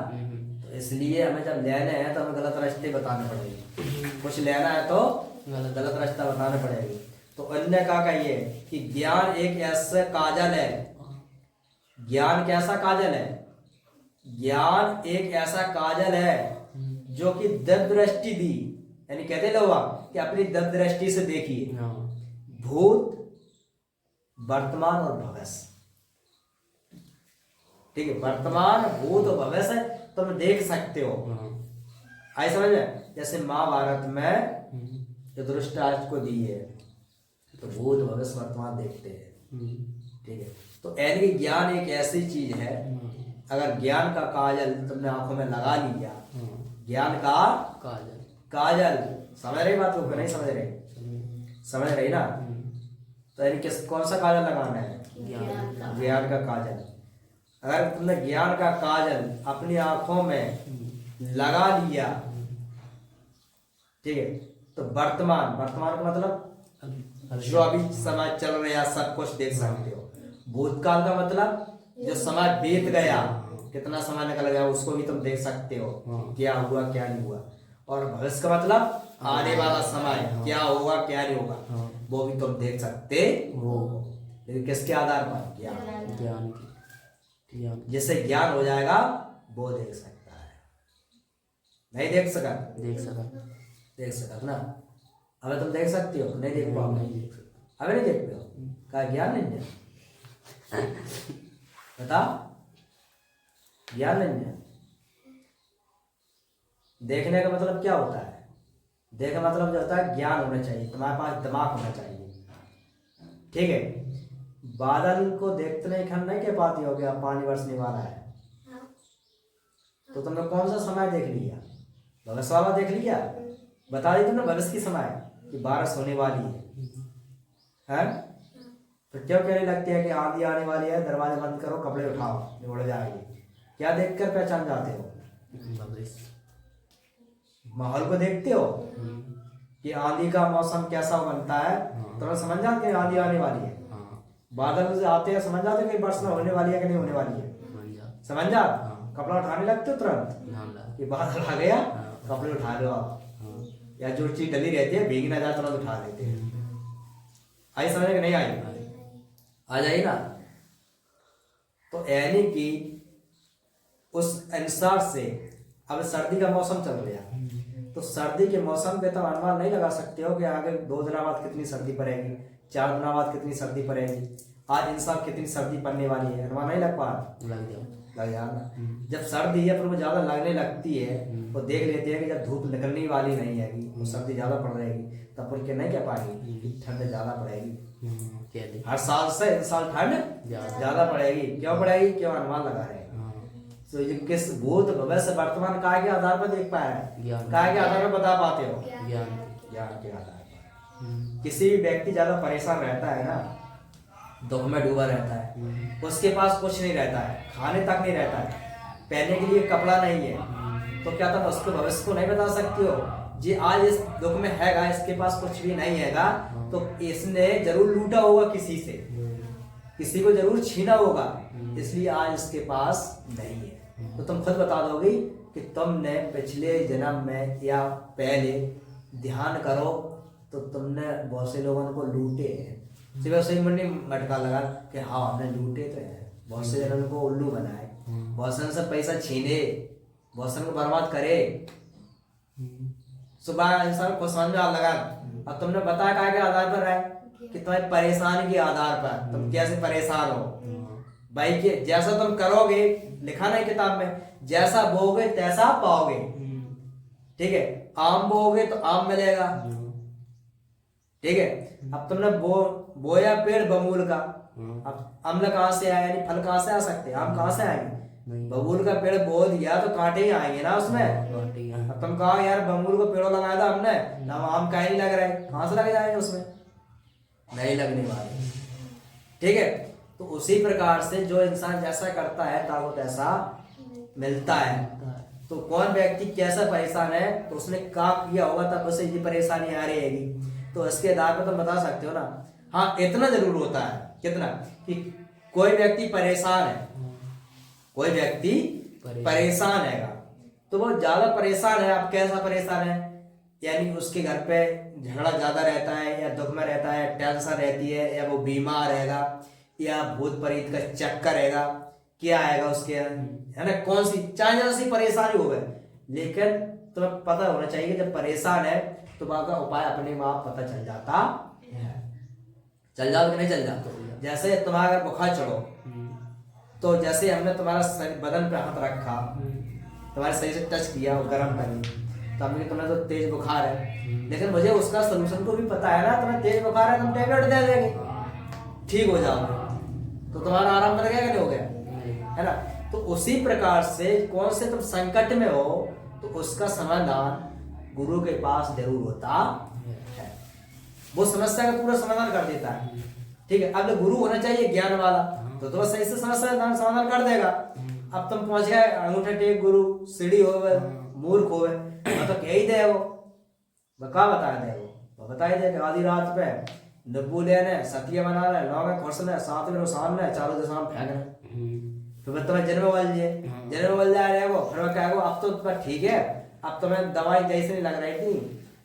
तो इसलिए हमें जब लेने हैं तो हमें गलत रास्ते बताने पड़ेंगे, कुछ लेना है तो गलत रास्ता बताने पड़ेगी। तो अन्य का कहिए कि ज्ञान एक ऐसा काजल है। ज्ञान कैसा काजल है? ज्ञान एक ऐसा काजल है जो कि दिव्य दृष्टि दी, यानी कहते लोग कि अपनी दिव्य दृष्टि से देखिए भूत वर्तमान और भविष्य। ठीक है, वर्तमान भूत और भविष्य तुम देख सकते हो। आई समझ में? जैसे महाभारत में जो धृतराष्ट्र को दी है तो भूत भविष्य वर्तमान देखते हैं। ठीक है, तो यानी ज्ञान एक ऐसी चीज है, अगर ज्ञान का काजल तुमने आंखों में लगा लिया, ज्ञान का काजल समझ रही बात को? नहीं समझ रही? समझ रही ना? तो यानी किस कौन सा काजल लगाना है? ज्ञान का काजल। अगर तुमने ज्ञान का काजल अपनी आंखों में लगा लिया, ठीक है, तो वर्तमान का मतलब जो अभी समय चल रहा सब कुछ देख सकते हो। भूतकाल का मतलब जो समय बीत गया, कितना समय निकल गया उसको भी तुम देख सकते हो, क्या हुआ क्या नहीं हुआ। और भविष्य का मतलब आने वाला समय क्या होगा क्या नहीं होगा, वो भी तुम देख सकते हो। लेकिन किसके आधार पर? ज्ञान। जिससे ज्ञान हो जाएगा वो देख सकता है, नहीं देख सका? देख सका ना। अबे तुम देख सकती हो? नहीं देख पाओ? अबे नहीं देख पाओ, क्या ज्ञान नहीं है? बता, ज्ञान नहीं है। देखने का मतलब क्या होता है? देखने का मतलब जो होता है ज्ञान होना चाहिए, तुम्हारे पास दिमाग होना चाहिए। ठीक है, बादल को देखते नहीं खन नहीं के पाती हो गया पानी बरसने वाला है, तो तुमने कौन सा समय देख लिया? भविष्य वाला देख लिया, बता दी तुमने भविष्य की समय कि बारिश होने वाली है? तो क्यों कहने लगती है कि आंधी आने वाली है, दरवाजा बंद करो, कपड़े उठाओ, उड़ जाएगी? क्या देखकर पहचान जाते हो? माहौल को देखते हो कि आंधी का मौसम कैसा बनता है, तो समझ जाते हैं आंधी आने वाली है। बादल से आते हैं, समझ जाते हैं कि बरसात होने वाली है कि नहीं होने वाली है, समझ जा। कपड़ा उठाने लगते हो तुरंत कि बादल आ गया, कपड़े उठा लो आप, या जो चीज डली रहती है भीग ना जाए तुरंत उठा लेते हैं। आई समझ कि नहीं आई? आ जाइए ना। तो यानी कि उस अनुसार से अब सर्दी का मौसम चल रहा है, तो सर्दी के मौसम पे तो अनुमान नहीं लगा सकते हो कि आगे 2 दिन बाद कितनी सर्दी पड़ेगी, 4 दिन बाद कितनी सर्दी पड़ेगी, आज इंसान कितनी सर्दी पड़ने वाली है, अनुमान नहीं लग पा लग जाना। जब सर्दी है फिर वो ज्यादा लगने लगती है, वो देख लेते हैं कि जब धूप निकलने वाली नहीं है, वो सर्दी ज्यादा पड़ रहेगी, तब उनके नहीं कह पाएंगे कि ठंड ज्यादा पड़ेगी। हर साल से इस साल ठंड ज्यादा पड़ेगी। क्यों पड़ेगी? क्यों? अनुमान लगा रहे हैं। तो ये किस भूत भविष्य वर्तमान काय के आधार पर देख पाए हैं? काय के आधार पर बता पाते हो? ज्ञान के आधार पर। किसी भी व्यक्ति ज्यादा परेशान रहता है ना, दुख में डूबा रहता है, उसके पास कुछ नहीं रहता है, खाने तक नहीं रहता है, पहनने के लिए कपड़ा नहीं है, तो क्या तुम उसके भविष्य को नहीं बता सकती हो? जी आज इस दुख में हैगा, इसके पास कुछ भी नहीं हैगा, तो इसने जरूर लूटा होगा किसी से, किसी को जरूर छीना होगा, इसलिए आज इसके पास नहीं है। तो तुम खुद बता दोगी कि तुमने पिछले जन्म में या पहले ध्यान करो तो तुमने बहुत से लोगों को लूटे हैं। सिर्फ सही मन मटका लगा कि हाँ हमने लूटे तो हैं, बहुत से जनों को उल्लू बनाए, बहुत से पैसा छीने, बहुत से को बर्बाद करे। सुबह इंसान को समझ में लगा, अब तुमने बताया क्या के आधार पर है कि तुम्हारी परेशानी के आधार पर तुम कैसे परेशान हो भाई, के जैसा तुम करोगे, लिखा नहीं किताब में, जैसा बोओगे तैसा पाओगे। ठीक है, आम बोओगे तो आम मिलेगा। ठीक है, अब तुमने बोया पेड़ बबूल का, अब अम्ल कहाँ से आया, यानी फल कहाँ से आ सकते, आम कहाँ से आएंगे? बबूल का पेड़ बो दिया तो कांटे ही आएंगे ना उसमें। अब तुम कहा यार बबूल को पेड़ों लगाया था हमने ना, आम कहीं नहीं लग रहा है, कहाँ से लग जाएंगे उसमें? नहीं लगने वाले। ठीक है, तो उसी प्रकार से जो इंसान जैसा करता है ताको तैसा मिलता है। तो कौन व्यक्ति कैसा परेशान है तो उसने क्या किया होगा तब उसे ये परेशानी आ रहेगी, तो इसके आधार पर तुम बता सकते हो ना। हाँ इतना जरूर होता है, कितना कि कोई व्यक्ति परेशान है, कोई व्यक्ति परेशान है तो वो ज्यादा परेशान है। अब कैसा परेशान है, यानी उसके घर पे झगड़ा ज्यादा रहता है, या दुख में रहता है, टेंशन रहती है, या वो बीमार रहेगा, या भूत प्रेत का चक्कर रहेगा, क्या आएगा उसके, है ना, कौन सी चाहे जैसी परेशानी हो गए, लेकिन तुम्हें पता होना चाहिए कि जब परेशान है तो वहां का उपाय अपने आप पता चल जाता है। चल जाओ कि नहीं चल जाता? जैसे तुम्हारा अगर बुखार चढ़ो तो जैसे हमने तुम्हारा बदन पे हाथ रखा, तुम्हारे शरीर से टच किया और गर्म करी, तो हमने तुम्हें तो तेज बुखार है, लेकिन मुझे उसका सोल्यूशन को भी पता है ना, तुम्हें तेज बुखार है, तुम टैबलेट दे देंगे, ठीक हो जाओगे, तो तुम्हारा आराम मिल गया कि नहीं हो गया, है ना। तो उसी प्रकार से कौन से तुम संकट में हो तो उसका समाधान गुरु के पास जरूर होता है, वो समस्या का पूरा समाधान कर देता है। ठीक है, अब गुरु होना चाहिए ज्ञान वाला, तो तुम्हें सही से समस्या समाधान कर देगा। अब तुम पहुंच गए अंगूठे टेक गुरु, सीढ़ी हो गए, मूर्ख हो गए, तो क्या ही दे वो क्या बता दे, वो बता ही दे कि आधी रात पे नब्बू लेने सतिया बना रहे, लोग खुश ने, साथ में सामने चारों दिशा में फेंक रहे, फिर तुम्हें जन्म बल जा रहे हो, फिर मैं कहेगा अब तो ठीक है, अब तुम्हें दवाई जैसे नहीं लग रही थी,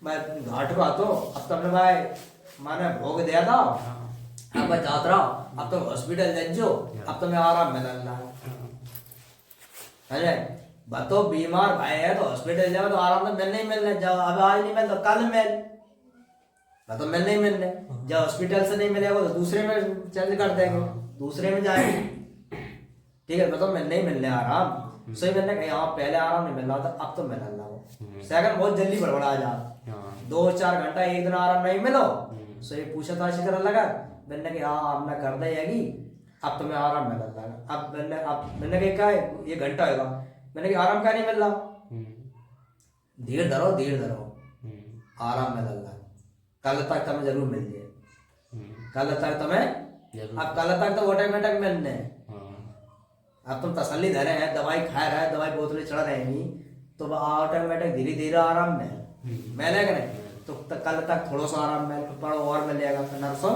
मैं घाट को आता हूँ, अब तुमने भाई माने भोग दिया था, अब मैं जात रहा हूँ, अब तुम हॉस्पिटल ले जाओ, अब तुम्हें आराम मिल रहा है। बतो बीमार भाई है तो हॉस्पिटल जाओ तो आराम तो मिल नहीं मिलने, जाओ अब आज नहीं मिल तो कल मिल, तो मिल नहीं मिलने, जब हॉस्पिटल से नहीं मिलेगा तो दूसरे में चेंज कर देंगे, दूसरे में जाएंगे। ठीक है, मतलब मिल नहीं मिलने आराम, सही मिलने कहीं हाँ पहले आराम नहीं मिल रहा था, अब तो मिल रहा हो, सेकंड बहुत जल्दी बड़बड़ा जा, 2-4 घंटा एक दिन आराम नहीं मिलो, सही पूछा था शिकर लगा मैंने कि हाँ हमने कर देगी, अब तुम्हें आराम मिल रहा है, अब मैंने क्या है ये घंटा होगा, मैंने कि आराम क्या नहीं मिल रहा, धीरे धरो आराम मिल रहा, कल तक तुम्हें जरूर मिल जाए, कल तक तुम्हें, अब कल तक तो ऑटोमेटिक मिलने, अब तुम तसल्ली धरे हैं, दवाई खा रहे हैं, दवाई बोतलें चढ़ रहेंगी, तो ऑटोमेटिक धीरे धीरे आराम मिलेगा नहीं, तो कल तक थोड़ा सा आराम पड़ो और मिलेगा, फिर नरसों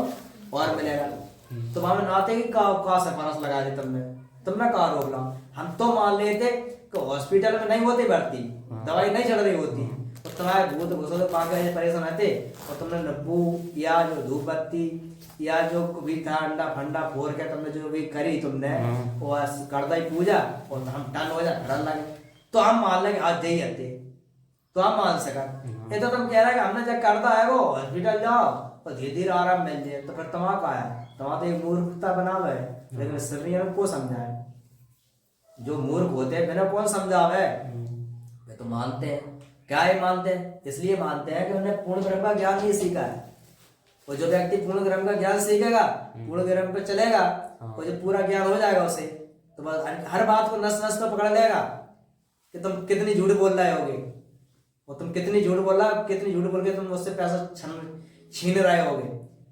और मिलेगा, तो वहां नाते ही का सिफारिश लगा दी तुमने कहा रोक ला, हम तो मान लेते कि हॉस्पिटल में नहीं होती भर्ती, दवाई नहीं चढ़ रही होती, तो तुम्हारे भूत घुसो तो पाके परेशान आते, और तुमने नब्बू या जो धूप बत्ती या जो भी था अंडा फंडा फोड़ के तुमने जो भी करी तुमने वो कर दी पूजा, और हम टन हो जाए खड़ा लगे, तो हम मान लेंगे आज दे आते, तो हम मान सका। ये तो तुम कह रहे हमने जब करता है वो हॉस्पिटल जाओ और धीरे धीरे आराम मिल जाए, तो फिर तुम्हारा का है, तुम्हारा तो एक मूर्खता बना हुआ है, लेकिन शरीर को समझाए, जो मूर्ख होते हैं मैंने कौन समझावे, वे तो मानते हैं, क्या ये मानते हैं, इसलिए मानते हैं कि उन्हें पूर्ण ब्रह्म का ज्ञान नहीं सीखा है, और जो व्यक्ति पूर्ण ब्रह्म का ज्ञान सीखेगा, पूर्ण ब्रह्म पे चलेगा, और जो पूरा ज्ञान हो जाएगा उसे, तो बस हर बात को नस नस पे पकड़ लेगा कि तुम कितनी झूठ बोल रहे होगे, और तुम कितनी झूठ बोल रहा, कितनी झूठ बोल के तुम उससे पैसा छीन रहे होगे,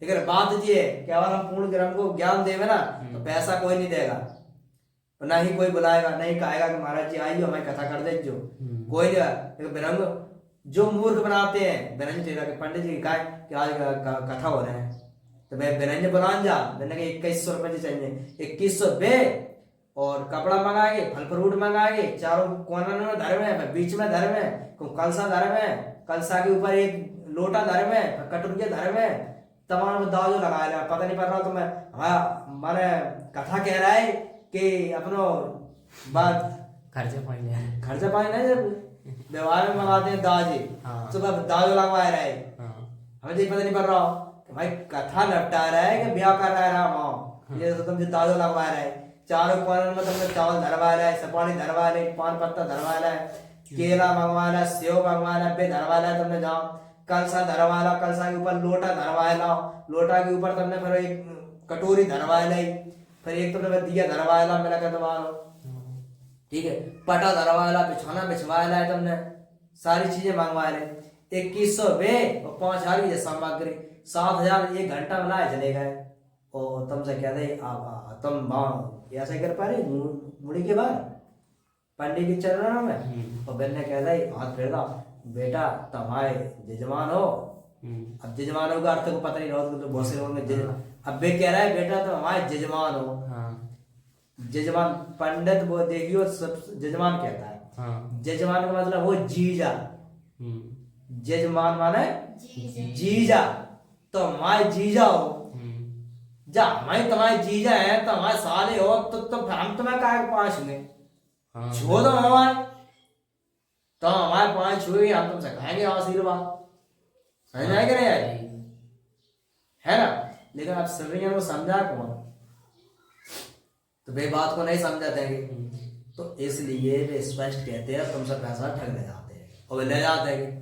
लेकिन बात ये है केवल हम पूर्ण ग्रहण को ज्ञान देवे ना तो पैसा कोई नहीं देगा, ना ही कोई बुलाएगा, नहीं कहेगा कि महाराज जी आइयो हमें कथा कर दे, जो कोई नहीं। लेकिन बिरंग जो मूर्ख बनाते हैं बिरंज टेरा के पंडित जी का कि आज कथा हो रहे हैं तो मैं बिरंज बुलान जा, मैंने कहा 2100 रुपये चाहिए, 2100 बे और कपड़ा मंगाएंगे, फल फ्रूट मंगाएंगे, चारों कोने में धर्म है, बीच में धर्म है, कलसा धर्म है, कलसा के ऊपर एक लोटा धर्म है, कटोरिया धर्म है, तमाम दाव जो लगाया है। पता नहीं पड़ रहा तो मैं माने कथा कह रहा है कि अपनो बात खर्चा पानी नहीं व्यवहार में मंगाते हैं दाजी, सुबह दाव लगवा रहे हमें तो पता नहीं पड़ रहा कि भाई कथा लपटा रहा है कि ब्याह कर रहा है माँ, ये तो तुम जो दाव लगवा रहे हैं, चारों कोने में तुमने चावल धरवा रहा है, सपानी धरवा रहे, पान पत्ता धरवा रहा है, केला मंगवा रहा है, सेव मंगवा रहा है, बे धरवा रहा है तुमने, जाओ कलसा धरवा ला, कलसा के ऊपर लोटा धरवा लाओ, लोटा के ऊपर तुमने फिर एक कटोरी धरवा लाई, फिर एक तुमने दिया धरवा ला, मेरा कहते ठीक है, पटा धरवा ला, बिछौना बिछवा ला है तुमने, सारी चीजें मंगवा ले, 2100 बे और 5000 की सामग्री, 7000 एक घंटा में लाए चले गए। और तुमसे कह दे तुम ऐसे कर पा रही मुड़ी के बाद पंडित के चरणों में, और बहन ने कह दे हाथ फेर दो, बेटा तुम्हारे जजमान हो। अब जजमानों का अर्थ को पता नहीं रहा तो बहुत से लोगों में अब बे कह रहा है बेटा तुम हमारे जजमान हो। जजमान पंडित वो देखियो सब जजमान कहता है, जजमान का मतलब वो जीजा, जजमान माने जीजा, तो हमारे जीजा हो, जा हमारे तुम्हारे जीजा है तो हमारे साले हो, तो हम तुम्हें काहे पांच में छो दो हमारे, तो हमारे पांच छुए हम तुमसे खाएंगे आशीर्वाद, समझ में आएगा नहीं है ना। लेकिन आप सभी को समझा कौन, तो वे बात को नहीं समझाते हैं, तो इसलिए वे स्पष्ट कहते हैं तुमसे पैसा ठग ले जाते हैं, और वे ले जाते हैं।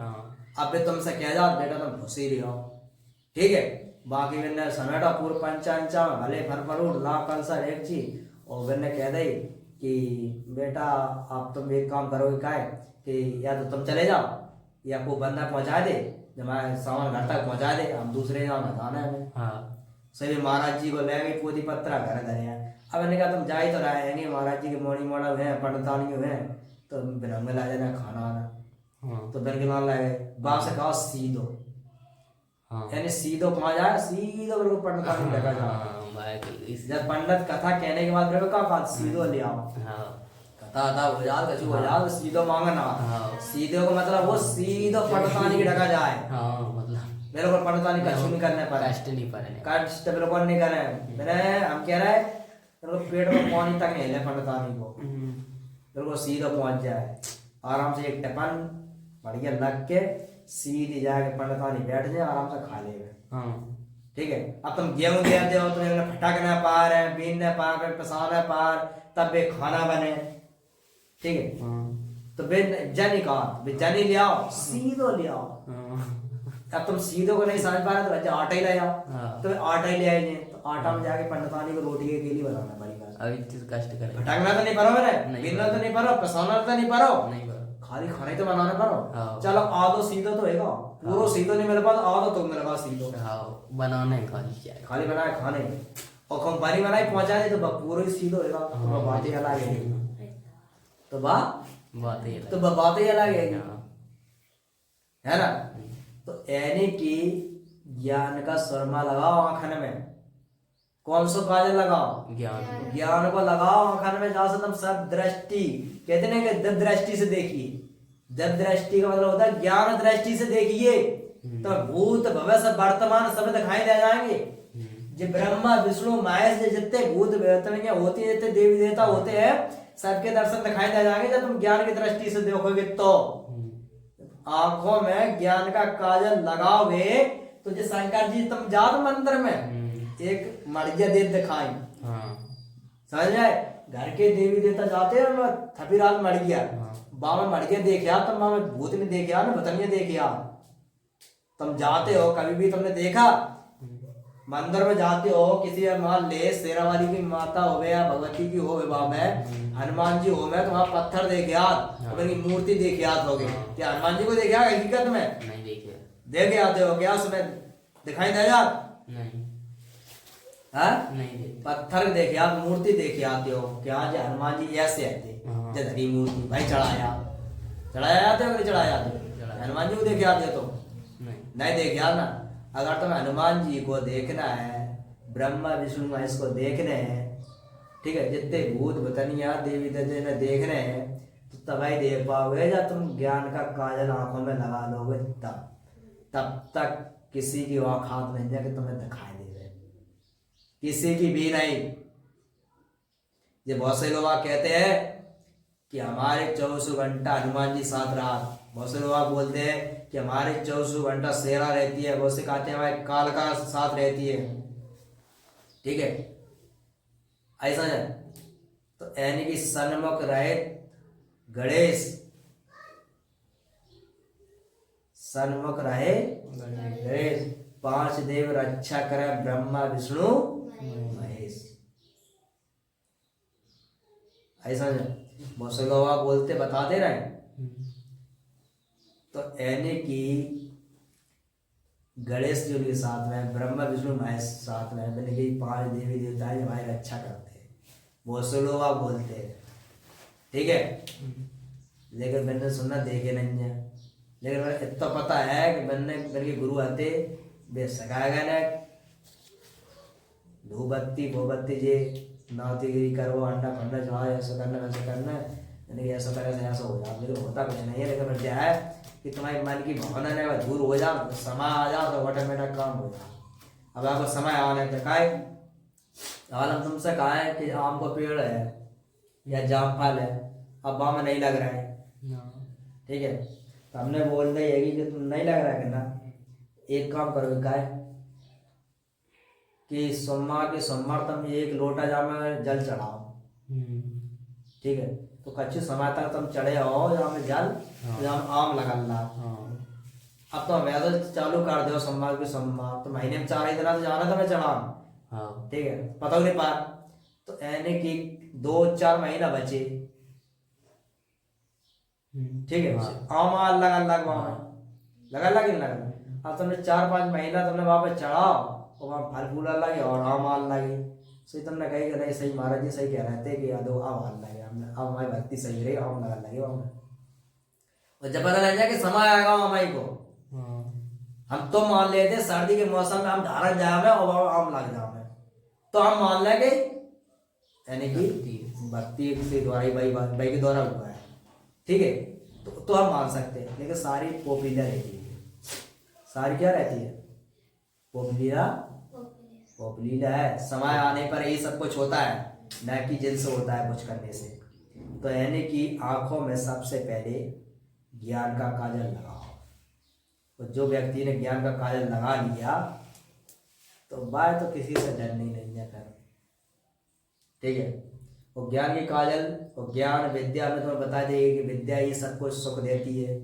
अब वे तुमसे कह जाओ बेटा तुम खुशी ले आओ, ठीक है, बाकी मैंने समेटा पूर्व पंचांचा भले फरफरूट ला कलसा एक चीज, और मैंने कह दी कि बेटा आप तुम एक काम करोगे क्या है कि या तो तुम चले जाओ या कोई बंदा पहुंचा दे, जब मैं सामान घर तक पहुंचा दे, हम दूसरे गाँव में जाना है। सभी महाराज जी को ले गए पोती पत्रा घर धरे हैं। अब मैंने कहा तुम जा ही तो रहे हैं, महाराज जी के मोड़ी मोड़ा हुए हैं, पंडितानी हुए हैं, तो बिरंग में ला जाना खाना आना, तो बिरंग मान लाए बाप से कहा सीधो, यानी सीधो पहुंच जाए, सीधो बिल्कुल पंडितानी लगा जाए। जब पंडित कथा कहने के बाद फिर कहा सीधो ले आओ, कथा था हो जाओ कछु हो जाओ, सीधो मांगना, सीधो का मतलब वो सीधो पंडितानी की ढका जाए, मतलब मेरे को पंडितानी कछु नहीं करने पर कष्ट बिल्कुल नहीं करे। मैंने हम कह रहे हैं पेट में पानी तक नहीं ले पंडितानी को, बिल्कुल सीधा पहुंच जाए आराम से, एक टिफन बढ़िया लग के सीधी जाके पंडितानी बैठ जाए, आराम से खा लेगा, ठीक है। अब तुम गेहूं दे दो तो फटकना पार है, बीनने पार है, पसाना पार, तब वे खाना बने, ठीक है। तो बे जनी कहा जनी ले आओ, सीधो ले आओ। अब तुम सीधो को नहीं समझ पा रहे तो आटा ही ले आओ, तो आटा ही ले आए, तो आटा में जाके पंडितानी को रोटी के लिए बनाना पड़ेगा, अभी कष्ट करे, फटकना तो नहीं पारो, मेरे बीनना तो नहीं पारो, पसाना तो नहीं पारो, खाली खाने तो बनाने पारो। चलो आधो सीधो तो हैगा, पूरा सीधो नहीं मेरे पास, आधो तो मेरे पास सीधो बनाने खाली बनाए खाने, और कंपनी बनाई पहुंचा दे तो पूरा ही सीधो हैगा, तो बात ही अलग है, तो बात ही अलग है ना। तो यानी कि ज्ञान का सुरमा लगाओ आंखन में, कौन सा काजल लगाओ, ज्ञान को लगाओ आंखन में, जहां से तुम सब दृष्टि कहते हैं कि दस दृष्टि से देखिए, दस दृष्टि का मतलब होता है ज्ञान दृष्टि से देखिए, तो भूत भविष्य वर्तमान सब दिखाई दे जाएंगे। जो ब्रह्मा विष्णु महेश जितने भूत प्रेत होते हैं, जितने देवी देवता होते हैं, सबके दर्शन दिखाई दे जाएंगे जब तुम ज्ञान की दृष्टि से देखोगे। तो आंखों में ज्ञान का काजल लगाओगे तो जो शंकर जी तुम जात मंत्र में एक मर्जिया देव दिखाई, समझ जाए, घर के देवी देवता जाते हैं थपी रात मर गया, बाबा मर गया देखिया, तुम मामा भूत ने देखिया ना बतनिया देखिया, तुम जाते हो कभी भी तुमने देखा मंदिर में जाते हो, किसी मान ले शेरावाली की माता हो गया, भगवती की हो विवाह में, हनुमान जी हो में, तो वहां पत्थर देखे याद, उनकी मूर्ति देखे याद हो गई, क्या हनुमान जी को देखे हकीकत में नहीं देखे आते हो क्या, उसमें दिखाई दे याद, नहीं हाँ नहीं देते। पत्थर देखे आप, मूर्ति देखे आते हो कि हाँ जी हनुमान जी ऐसे आते हाँ। जब धरी मूर्ति भाई चढ़ाया आते हो कि नहीं चढ़ाया आते हो? चढ़ाया। हनुमान जी को देखे आते हो तो नहीं। नहीं देखे यार ना। अगर तुम्हें हनुमान जी को देखना है, ब्रह्मा विष्णु महेश को देखने हैं, ठीक है, जितने भूत बतनिया देवी देवता देखने हैं, तो तभी देख पाओगे जब तुम ज्ञान का काजल आंखों में लगा लोगे तब। तब तक किसी की औकात नहीं है कि तुम्हें दिखाई दे रहे, किसी की भी नहीं। ये बहुत से लोग कहते हैं कि हमारे 24 घंटा हनुमान जी साथ रहा। बहुत से लोग बोलते हैं कि हमारे 24 घंटा सेरा रहती है। बहुत से कहते हैं हमारे काल का साथ रहती है। ठीक है, ऐसा है। तो यानी कि सन्मुख रहे गणेश, सन्मुख रहे गणेश, 5 देव रक्षा करे ब्रह्मा विष्णु महेश। ऐसा है। बहुत से लोग बोलते बता दे रहे हैं। तो यानी कि गणेश जी उनके साथ में, ब्रह्मा विष्णु महेश साथ में, यानी कि 5 देवी देवता है हमारी रक्षा करते हैं। बहुत से लोग आप बोलते हैं, ठीक है, लेकिन मैंने सुना देखे नहीं है। लेकिन मैंने इतना पता है कि मैंने मेरे गुरु आते वे सगाएगा ना धूपबत्ती भोबत्ती जे नातीगिरी करो, अंडा फंडा चढ़ाओ, ऐसा करना वैसा करना, यानी कि ऐसा तरह से ऐसा हो जाए। लेकिन होता कुछ नहीं है। लेकिन क्या है कि तुम्हारी मन की भावना ने दूर हो जाओ, तो समय आ जाओ तो ऑटोमेटिक काम हो जाए। अब आपको समय आने तक आए, हाल हम तुमसे कहा है कि आम का पेड़ है या जाम फल है, अब आम नहीं लग रहा है, ठीक है, तो हमने बोल दिया है कि तुम नहीं लग रहा है ना, एक काम करो, क्या है कि सोमवार के सोमवार तुम 1 लोटा जाम में जल चढ़ाओ, ठीक है, तो कच्चे समय तक तुम चढ़े आओ जहाँ में जल, जहाँ आम लगा ला। अब तो हमें चालू कर दो सोमवार के सोमवार, तो महीने में 4 ही दिन तो जाना था मैं चढ़ा, ठीक है, पता नहीं पा। तो यानी कि 2-4 महीना बचे, ठीक है, आम लगा लगा कि लगा। अब तुमने 4-5 महीना तुमने वापस चढ़ाओ और वहाँ फल फूल लगे और आम लगे। सही तुमने कही कि नहीं, सही महाराज जी सही कह रहे थे कि दो आम लगे, हमने अब हमारी भक्ति सही रही, आम लगा लगे वहाँ। और जब पता लग जाए कि समय आएगा हमारी को, हम तो मान लेते सर्दी के मौसम में हम धारण जाए और आम लग जाए, तो हम मान लेंगे यानी कि भक्ति के द्वारा भाई के द्वारा हुआ है, ठीक है, तो हम मान सकते हैं। लेकिन सारी पोपीला रहती है, सारी क्या रहती है, पोपलीला है। समय आने पर ये सब कुछ होता है, न कि जिनसे होता है कुछ करने से। तो यानी कि आंखों में सबसे पहले ज्ञान का काजल लगाओ। तो जो व्यक्ति ने ज्ञान का काजल लगा लिया तो बाय तो किसी से डरनी नहीं है फिर, ठीक है। वो ज्ञान की काजल और ज्ञान विद्या में तुम्हें बता देगी कि विद्या ही सब कुछ सुख देती है,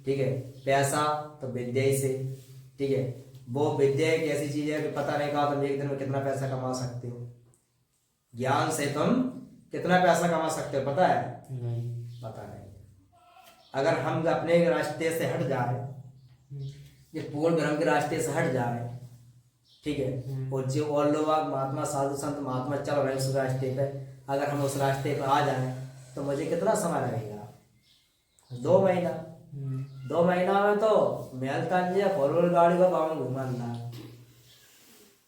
ठीक है। पैसा तो विद्या ही से, ठीक है। वो विद्या एक ऐसी चीज है कि पता नहीं कहा तुम एक दिन में कितना पैसा कमा सकते हो। ज्ञान से तुम कितना पैसा कमा सकते हो पता है? नहीं पता नहीं। अगर हम अपने रास्ते से हट जाए, ये पूर्ण ब्रह्म के रास्ते से हट जाए, ठीक है, और जो और लोग महात्मा साधु संत महात्मा चल रहे उस रास्ते पे, अगर हम उस रास्ते पे आ जाए तो मुझे कितना समय लगेगा? 2 महीना। 2 महीना में तो महल तांजिया 4 गाड़ी का गाँव में घूमना,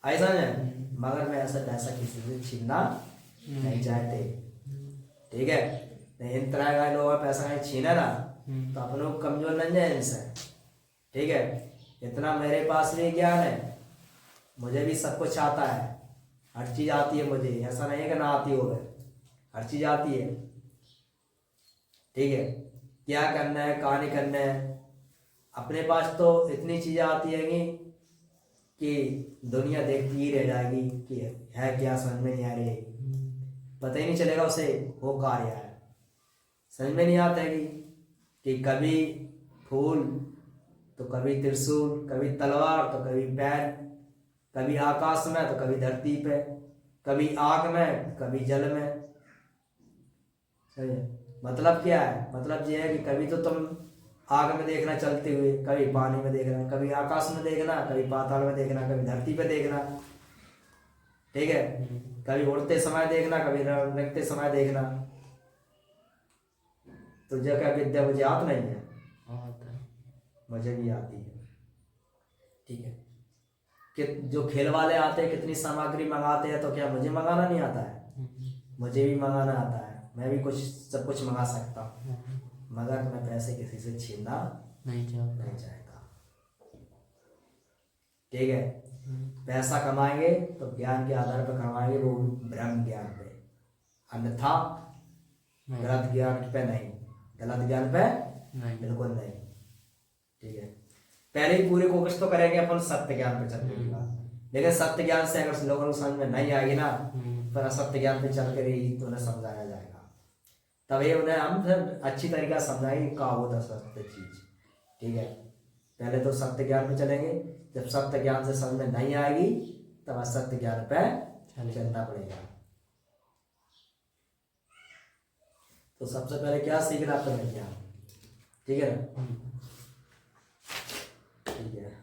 ऐसा है। मगर मैं ऐसा पैसा किसी से छीनना नहीं चाहते, ठीक है। नहीं इन तरह का लोग पैसा नहीं छीना ना तो अपनों को कमजोर नहीं जाए इनसे, ठीक है। इतना मेरे पास भी ज्ञान है, मुझे भी सब कुछ आता है, हर चीज आती है मुझे, ऐसा नहीं है कि ना आती हो, हर चीज आती है, ठीक है। क्या करना है कहाँ नहीं करना है, अपने पास तो इतनी चीजें आती है कि दुनिया देखती ही रह जाएगी कि है क्या, समझ में नहीं आ रही, पता ही नहीं चलेगा उसे वो कार्य है, समझ में नहीं आता है कि कभी फूल तो कभी त्रिशूल, कभी तलवार तो कभी पैर, कभी आकाश में तो कभी धरती पे, कभी आग में कभी जल में। सही है। मतलब क्या है? मतलब ये है कि कभी तो तुम आग में देखना चलते हुए, कभी पानी में देखना, कभी आकाश में देखना, कभी पाताल में देखना, कभी धरती पे देखना, ठीक है, कभी उड़ते समय देखना, कभी रखते समय देखना। तो जो क्या विद्या मुझे आती नहीं है, आता है। मुझे भी आती है, ठीक है। कि जो खेल वाले आते हैं कितनी सामग्री मंगाते हैं, तो क्या मुझे मंगाना नहीं आता है? मुझे भी मंगाना आता है, मैं भी कुछ सब कुछ मंगा सकता हूँ, मगर मैं पैसे किसी से छीनना नहीं नहीं चाहता, ठीक है। पैसा कमाएंगे तो ज्ञान के आधार पर कमाएंगे, वो ब्रह्म ज्ञान पे, अन्यथा गलत ज्ञान पे नहीं, गलत ज्ञान पे नहीं। बिल्कुल नहीं, ठीक है। पहले ही पूरी कोशिश तो करेंगे अपन सत्य ज्ञान पे चलने की बात, लेकिन सत्य ज्ञान से अगर लोगों को समझ में नहीं आएगी ना, फिर असत्य ज्ञान पे चल कर ही तो उन्हें समझाया जाएगा, तभी उन्हें हम फिर अच्छी तरीका समझाएंगे क्या होता सत्य चीज, ठीक है। पहले तो सत्य ज्ञान पे चलेंगे, जब सत्य ज्ञान से समझ में नहीं आएगी तब असत्य ज्ञान पे चलना पड़ेगा। तो सबसे पहले क्या सीखना, अपना ज्ञान, ठीक है ना, ठीक है।